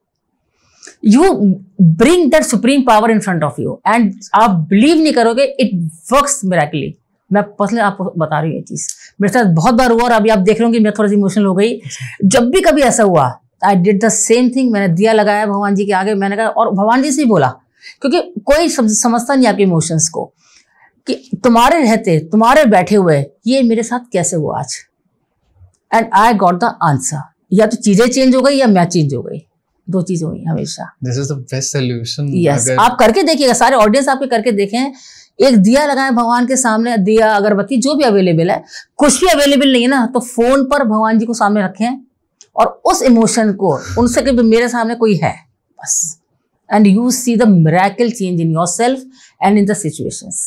You bring that supreme power in front of you and आप बिलीव नहीं करोगे, इट वर्क्स मिरेकली। मैं पर्सनली आपको बता रही हूँ ये चीज मेरे साथ बहुत बार हुआ और अभी आप देख रहे हो कि मैं थोड़ा सी इमोशनल हो गई। जब भी कभी ऐसा हुआ I did the same thing, मैंने दिया लगाया भगवान जी के आगे, मैंने कहा, और भगवान जी से ही बोला, क्योंकि कोई समझता नहीं आपके इमोशंस को कि तुम्हारे रहते, तुम्हारे बैठे हुए ये मेरे साथ कैसे हुआ आज। And I got the answer, या तो चीजें चेंज हो गई या मैं चेंज हो गई, दो चीजें हुई हमेशा। This is the best solution. Yes, आप करके देखिएगा, सारे ऑडियंस आपके करके देखें। एक दिया लगाएं भगवान के सामने, दिया अगरबत्ती जो भी अवेलेबल है, कुछ भी अवेलेबल नहीं है ना तो फोन पर भगवान जी को सामने रखें और उस इमोशन को उनसे कि मेरे सामने कोई है बस, and you see the miracle change in yourself and in the situations.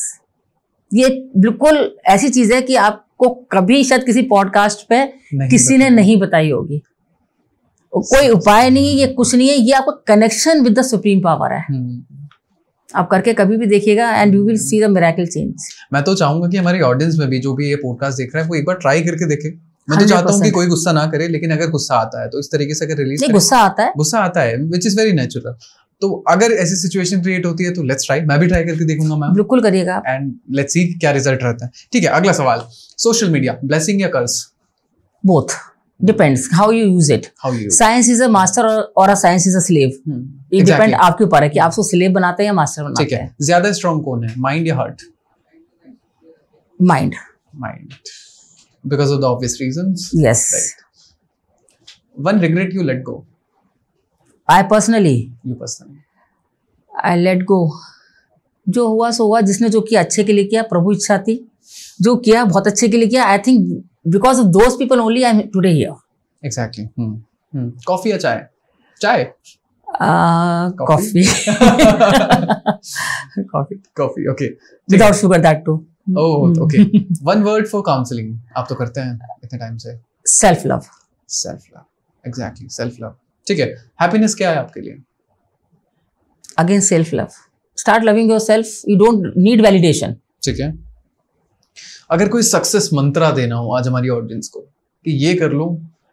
ये बिल्कुल ऐसी चीज है कि आपको कभी शायद किसी पॉडकास्ट पे किसी ने नहीं बताई होगी। कोई उपाय नहीं है, ये कुछ नहीं है, ये आपका connection with the supreme power है। आप करके कभी भी देखिएगा and you will see the miracle change. मैं तो चाहूंगा कि हमारी ऑडियंस में भी जो भी ये पॉडकास्ट देख रहा है वो एक बार ट्राई करके देखे। मैं तो चाहता हूँ कि कोई गुस्सा ना करे, लेकिन अगर गुस्सा आता है तो इस तरीके से अगर रिलीज नहीं, गुस्सा आता है विच इज वेरी नेचुरल। तो अगर ऐसी सिचुएशन क्रिएट होती है तो लेट्स ट्राई, मैं भी ट्राई करके देखूंगा मैम। बिल्कुल करिएगा एंड लेट्स सी क्या रिजल्ट रहता है। ठीक है, अगला सवाल, सोशल मीडिया ब्लेसिंग या curse? Both. Depends how you use it. Science is a master और a science is a slave. ये डिपेंड आपके ऊपर है कि आप उसको स्लेव बनाते हैं या मास्टर बनाते हैं. ज्यादा स्ट्रॉन्ग कौन है, माइंड या heart? Mind. Because of the obvious reasons. Yes. Right. One regret you let go. I personally. You personally. I let go. जो हुआ सो हुआ. जिसने जो किया अच्छे के लिए किया, प्रभु इच्छा थी. जो किया बहुत अच्छे के लिए किया. I think because of those people only I am today here. Exactly. Coffee या चाय? चाय. Coffee. Coffee. Okay. Without sugar, that too. Oh, okay. One word for counseling. आप तो करते हैं इतने टाइम से. Self love. Exactly. Self love. ठीक है. Happiness क्या है आपके लिए? Again, self love. Start loving yourself. You don't need validation. ठीक है. अगर कोई सक्सेस मंत्रा देना हो आज हमारी ऑडियंस को कि ये कर लो,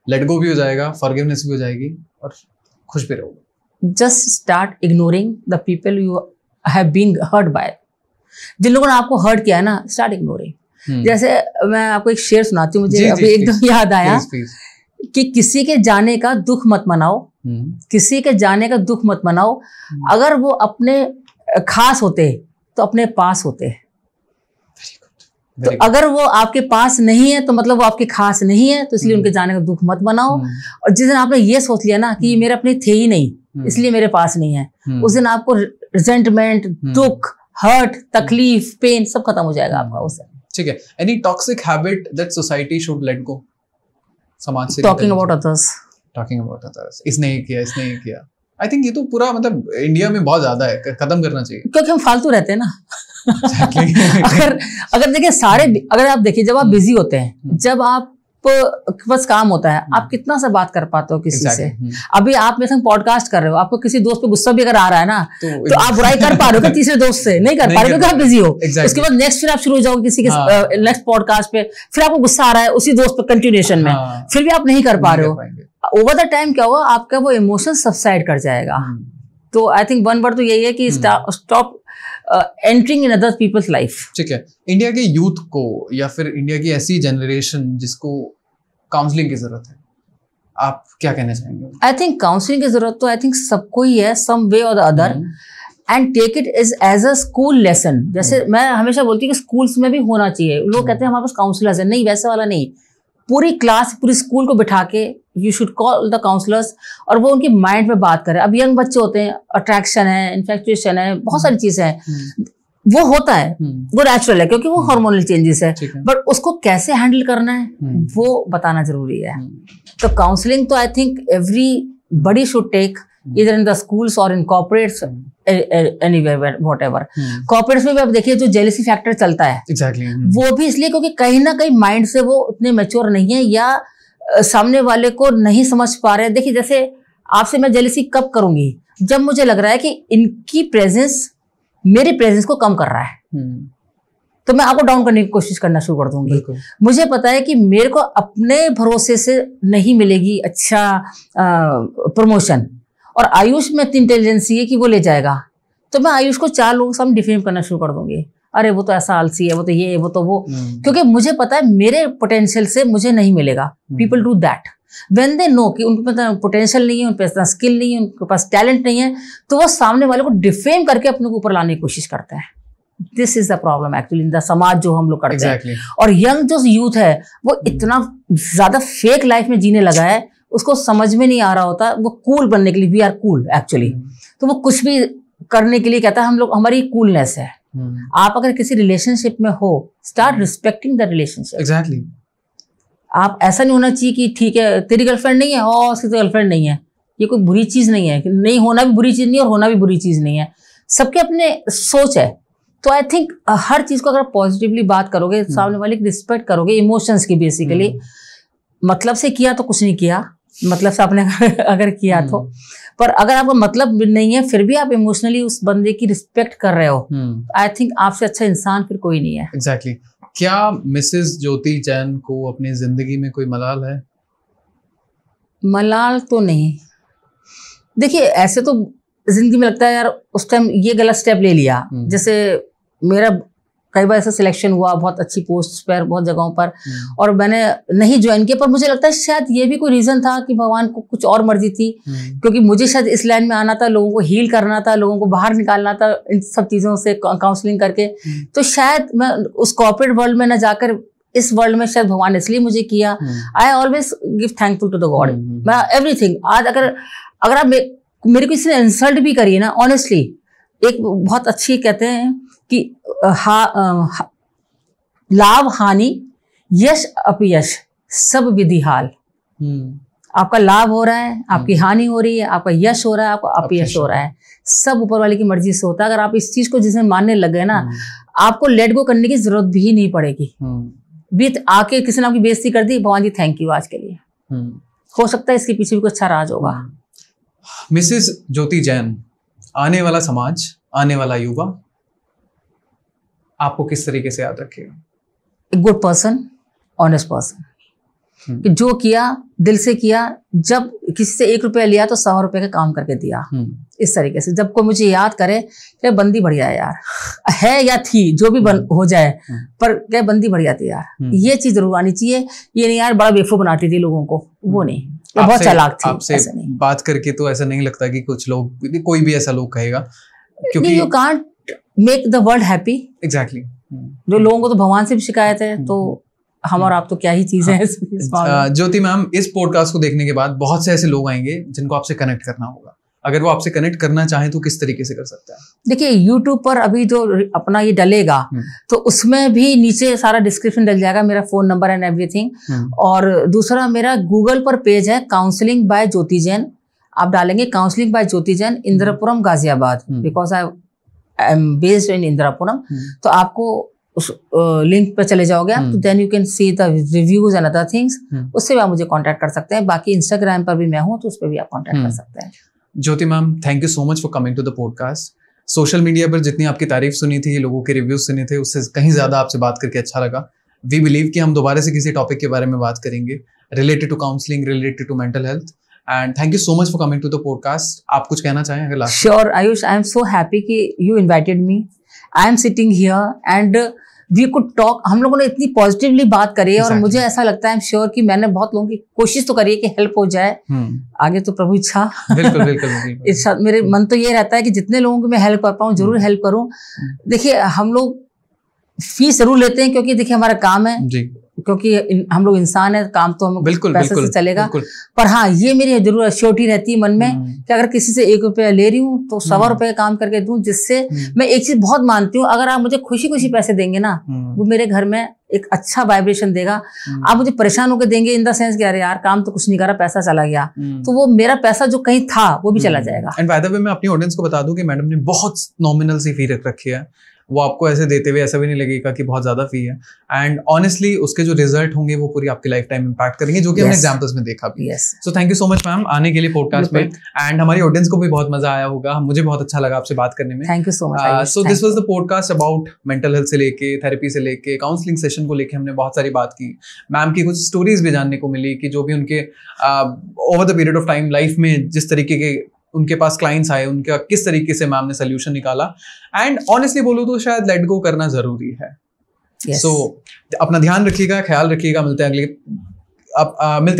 लेट गो भी हो जाएगा, फॉरगिवनेस भी हो जाएगी और खुश भी रहोगे. Just start ignoring the people you have been hurt by. जिन लोगों ने आपको हर्ट किया है ना, स्टार्ट इग्नोरिंग. जैसे मैं आपको एक शेर सुनाती हूँ, मुझे अभी एकदम याद आया कि किसी के जाने का दुख मत मनाओ. किसी के जाने का दुख मत मनाओ. अगर वो अपने खास होते तो अपने पास होते. तो अगर वो आपके पास नहीं है तो मतलब वो आपके खास नहीं है, तो इसलिए उनके जाने का दुख मत मनाओ. और जिस दिन आपने ये सोच लिया ना कि मेरे अपने थे ही नहीं इसलिए मेरे पास नहीं है, उस दिन आपको रिजेंटमेंट, दुख, हर्ट, तकलीफ, पेन सब खत्म हो जाएगा आपका उससे. ठीक है. Any toxic habit that society should let go? समाज से टॉकिंग अबाउट अदर्स. इसने ये किया. आई थिंक ये तो पूरा मतलब इंडिया में बहुत ज्यादा है, खत्म करना चाहिए. क्योंकि हम फालतू रहते हैं ना. अगर देखिए अगर आप देखिए जब आप बिजी होते हैं, जब आप बस काम होता है, आप कितना सा बात कर पाते हो किसी से. अभी आप मेरे संग पॉडकास्ट कर रहे हो, आपको किसी दोस्त पे गुस्सा भी अगर आ रहा है ना तो आप बुराई कर पा रहे हो तीसरे दोस्त से नहीं कर पा रहे हो क्योंकि आप बिजी हो. उसके बाद नेक्स्ट फिर आप शुरू हो जाओगे किसी के नेक्स्ट पॉडकास्ट पे, फिर आपको गुस्सा आ रहा है उसी दोस्त पे कंटिन्यूएशन में, फिर भी आप नहीं कर पा रहे हो. ओवर द टाइम क्या होगा, आपका वो इमोशन सबसाइड कर जाएगा. तो आई थिंक वन वर्ड तो यही है कि stop entering in other people's life. ठीक है. इंडिया के यूथ को या फिर इंडिया की ऐसी जनरेशन जिसको काउंसलिंग की जरूरत है, आप क्या कहना चाहेंगे? आई थिंक काउंसलिंग की जरूरत तो आई थिंक सबको ही है, सम वे और the other, and take it as a school lesson. जैसे मैं हमेशा बोलती हूँ कि स्कूल्स में भी होना चाहिए. लोग कहते हैं हमारे पास काउंसलर्स है, नहीं वैसा वाला नहीं. पूरी क्लास पूरी स्कूल को बिठा के you should call the counsellors और वो उनके माइंड में बात करें. अब यंग बच्चे होते हैं, अट्रैक्शन है, इन्फेक्चुएशन है, बहुत सारी चीजें हैं, वो होता है, वो नेचुरल है क्योंकि वो हार्मोनल चेंजेस है. बट उसको कैसे हैंडल करना है वो बताना जरूरी है. तो काउंसलिंग तो I think everybody should take, either in the schools or in corporates, anywhere, whatever. Corporates में भी आप देखिए जो जेलसी फैक्टर चलता है, वो भी इसलिए क्योंकि कहीं ना कहीं माइंड से वो उतने मैच्योर नहीं है या सामने वाले को नहीं समझ पा रहे. देखिए जैसे आपसे मैं जेलसी कब करूंगी, जब मुझे लग रहा है कि इनकी प्रेजेंस मेरी प्रेजेंस को कम कर रहा है, तो मैं आपको डाउन करने की कोशिश करना शुरू कर दूंगी. मुझे पता है कि मेरे को अपने भरोसे से नहीं मिलेगी अच्छा प्रमोशन, और आयुष में इतनी इंटेलिजेंसी है कि वो ले जाएगा, तो मैं आयुष को 4 लोगों से डिफेम करना शुरू कर दूंगी. अरे वो तो ऐसा आलसी है, वो तो ये, वो तो वो, क्योंकि मुझे पता है मेरे पोटेंशियल से मुझे नहीं मिलेगा. People do that when they know कि उनके पास पोटेंशियल नहीं है, उनके पास स्किल नहीं है, उनके पास टैलेंट नहीं है, तो वो सामने वाले को डिफेम करके अपने को ऊपर लाने की कोशिश करता है. This is the problem actually in the समाज जो हम लोग करते हैं. और यंग जो यूथ है वो इतना ज्यादा फेक लाइफ में जीने लगा है, उसको समझ में नहीं आ रहा होता. वो कूल बनने के लिए, वी आर कूल एक्चुअली, तो वो कुछ भी करने के लिए कहता है हम लोग, हमारी कूलनेस है. आप अगर किसी रिलेशनशिप में हो, start respecting the relationship. Exactly. आप ऐसा नहीं होना चाहिए कि ठीक है तेरी गर्लफ्रेंड नहीं है और उसकी गर्लफ्रेंड नहीं है, ये कोई बुरी चीज नहीं है. नहीं होना भी बुरी चीज नहीं है और होना भी बुरी चीज नहीं है. सबके अपने सोच है. तो आई थिंक हर चीज को अगर पॉजिटिवली बात करोगे, सामने वाले की रिस्पेक्ट करोगे, इमोशंस की बेसिकली, मतलब से किया तो कुछ नहीं किया, मतलब से आपने अगर किया तो, पर अगर आपका मतलब नहीं है फिर भी आप इमोशनली उस बंदे की रिस्पेक्ट कर रहे हो, आई थिंक आपसे अच्छा इंसान फिर कोई नहीं है. एग्जैक्टली. क्या मिसेस ज्योति जैन को अपनी जिंदगी में कोई मलाल है? मलाल तो नहीं. देखिए ऐसे तो जिंदगी में लगता है यार उस टाइम ये गलत स्टेप ले लिया. जैसे मेरा कई बार ऐसा सिलेक्शन हुआ बहुत अच्छी पोस्ट पर, बहुत जगहों पर, और मैंने नहीं ज्वाइन किया। पर मुझे लगता है शायद ये भी कोई रीजन था कि भगवान को कुछ और मर्जी थी, क्योंकि मुझे शायद इस लाइन में आना था, लोगों को हील करना था, लोगों को बाहर निकालना था इन सब चीजों से काउंसलिंग करके। तो शायद मैं उस कॉर्पोरेट वर्ल्ड में न जाकर इस वर्ल्ड में शायद भगवान इसलिए मुझे किया। I always give thankful to the god. मैं एवरीथिंग, आज अगर आप मेरे को किसी ने इंसल्ट भी करी है ना, ऑनेस्टली, एक बहुत अच्छी कहते हैं कि लाभ हानि यश अपयश सब विधि हाल। आपका लाभ हो रहा है, आपकी हानि हो रही है, आपका यश हो रहा है, आपका अपयश हो रहा है, सब ऊपर वाले की मर्जी से होता है। अगर आप इस चीज को जिसमें मानने लग गए ना, आपको लेट गो करने की जरूरत भी नहीं पड़ेगी। बीत आके किसी ने आपकी बेइज्जती कर दी, भगवान जी थैंक यू आज के लिए। हो सकता है इसके पीछे भी कुछ अच्छा राज होगा। मिसेस ज्योति जैन, आने वाला समाज, आने वाला युवा आपको किस तरीके से याद रखेगा? एक गुड पर्सन, ऑनेस्ट पर्सन, कि जो किया दिल से किया। जब किसी से 1 रुपया लिया तो 100 रुपए का काम करके दिया। इस तरीके से जब कोई मुझे याद करे, क्या बंदी बढ़िया है यार, है या थी, जो भी हो जाए, पर क्या बंदी बढ़िया थी यार, ये चीज जरूर आनी चाहिए। ये नहीं यार बड़ा बेवकूफ बनाती थी लोगों को, वो नहीं, बहुत चालाक थी। आपसे बात करके तो ऐसा नहीं लगता कि कुछ लोग, कोई भी ऐसा लोग कहेगा, क्योंकि you can't make the world happy. Exactly. जो लोगों को तो भगवान से भी शिकायत है, तो हम और आप तो क्या ही चीजें हैं। ज्योति मैम, इस पॉडकास्ट को देखने के बाद बहुत से ऐसे लोग आएंगे जिनको आपसे कनेक्ट करना होगा। अगर वो आपसे कनेक्ट करना चाहें तो किस तरीके से कर सकते हैं? देखिए, यूट्यूब पर अभी जो अपना ये डलेगा, तो उसमें भी नीचे सारा डिस्क्रिप्शन डल जाएगा, मेरा फोन नंबर एंड एवरीथिंग। और दूसरा मेरा गूगल पर पेज है, काउंसलिंग बाय ज्योति जैन। आप डालेंगे counselling by Jyoti Jain, Indirapuram, Ghaziabad, because I am based in Indirapuram. तो आपको उस लिंक पे चले जाओगे आप, तो then you can see the reviews and other things. उससे भी आप मुझे कांटेक्ट कर सकते हैं। बाकी इंस्टाग्राम पर भी मैं हूँ, तो उस पर भी आप कांटेक्ट कर सकते हैं। Jyoti ma'am, thank you so much for coming to the podcast. Social media पर जितनी आपकी तारीफ सुनी थी, लोगों के रिव्यूज सुने थे, उससे कहीं ज्यादा आपसे बात करके अच्छा लगा। वी बिलीव कि हम दोबारा से किसी टॉपिक के बारे में बात करेंगे related to counselling, related to mental health. And thank you so much for coming to the podcast. आप कुछ कहना चाहें अगर last? Sure Ayush, I am so happy कि you invited me. I am sitting here and we could talk. हम लोगों ने इतनी पॉजिटिवली बात करी है, और मुझे ऐसा लगता है, आई एम श्योर कि मैंने बहुत लोगों की कोशिश तो करी है कि हेल्प हो जाए। आगे तो प्रभु इच्छा। बिल्कुल बिल्कुल। मेरे मन तो ये रहता है कि जितने लोगों को मैं हेल्प कर पाऊँ जरूर हेल्प करूँ। देखिए, हम लोग फीस जरूर लेते हैं, क्योंकि देखिए हमारा काम है जी, क्योंकि हम लोग इंसान है, काम तो हम पैसे से चलेगा। पर हाँ, ये मेरी जरूर एश्योरिटी रहती है मन में कि अगर किसी से 1 रुपया ले रही हूँ तो 100 रुपये काम करके दूं, जिससे मैं एक चीज बहुत मानती हूँ, अगर आप मुझे खुशी खुशी पैसे देंगे ना, वो मेरे घर में एक अच्छा वाइब्रेशन देगा। आप मुझे परेशान होकर देंगे इन द सेंस कि अरे यार काम तो कुछ नहीं करा, पैसा चला गया, तो वो मेरा पैसा जो कहीं था वो भी चला जाएगा। एंड बाय द वे, मैं अपनी ऑडियंस को बता दूं कि मैडम ने बहुत नॉमिनल सी फी रख रखी है। वो आपको ऐसे देते हुए ऐसा भी नहीं लगेगा कि बहुत ज्यादा फी है। एंड ऑनेस्टली उसके जो रिजल्ट होंगे वो पूरी आपकी लाइफ टाइम इम्पैक्ट करेंगे, जो कि हमने एग्जांपल्स में देखा भी। So thank you so much ma'am आने के लिए पॉडकास्ट में। एंड हमारी ऑडियंस को भी बहुत मजा आया होगा, मुझे बहुत अच्छा लगा आपसे बात करने में। Thank you so much. So this was the podcast about mental health से लेके, थेरेपी से लेके, काउंसलिंग सेशन को लेके हमने बहुत सारी बात की। मैम की कुछ स्टोरीज भी जानने को मिली कि जो भी उनके over the period of time life में जिस तरीके के उनके पास क्लाइंट्स आए, उनका किस तरीके से मैम ने सोल्यूशन निकाला। एंड ऑनेस्टली बोलूं तो शायद लेट गो करना जरूरी है। सो अपना ध्यान रखिएगा, ख्याल रखिएगा। मिलते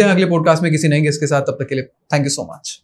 हैं अगले पॉडकास्ट में किसी नए गेस्ट के साथ। तब तक के लिए थैंक यू सो मच।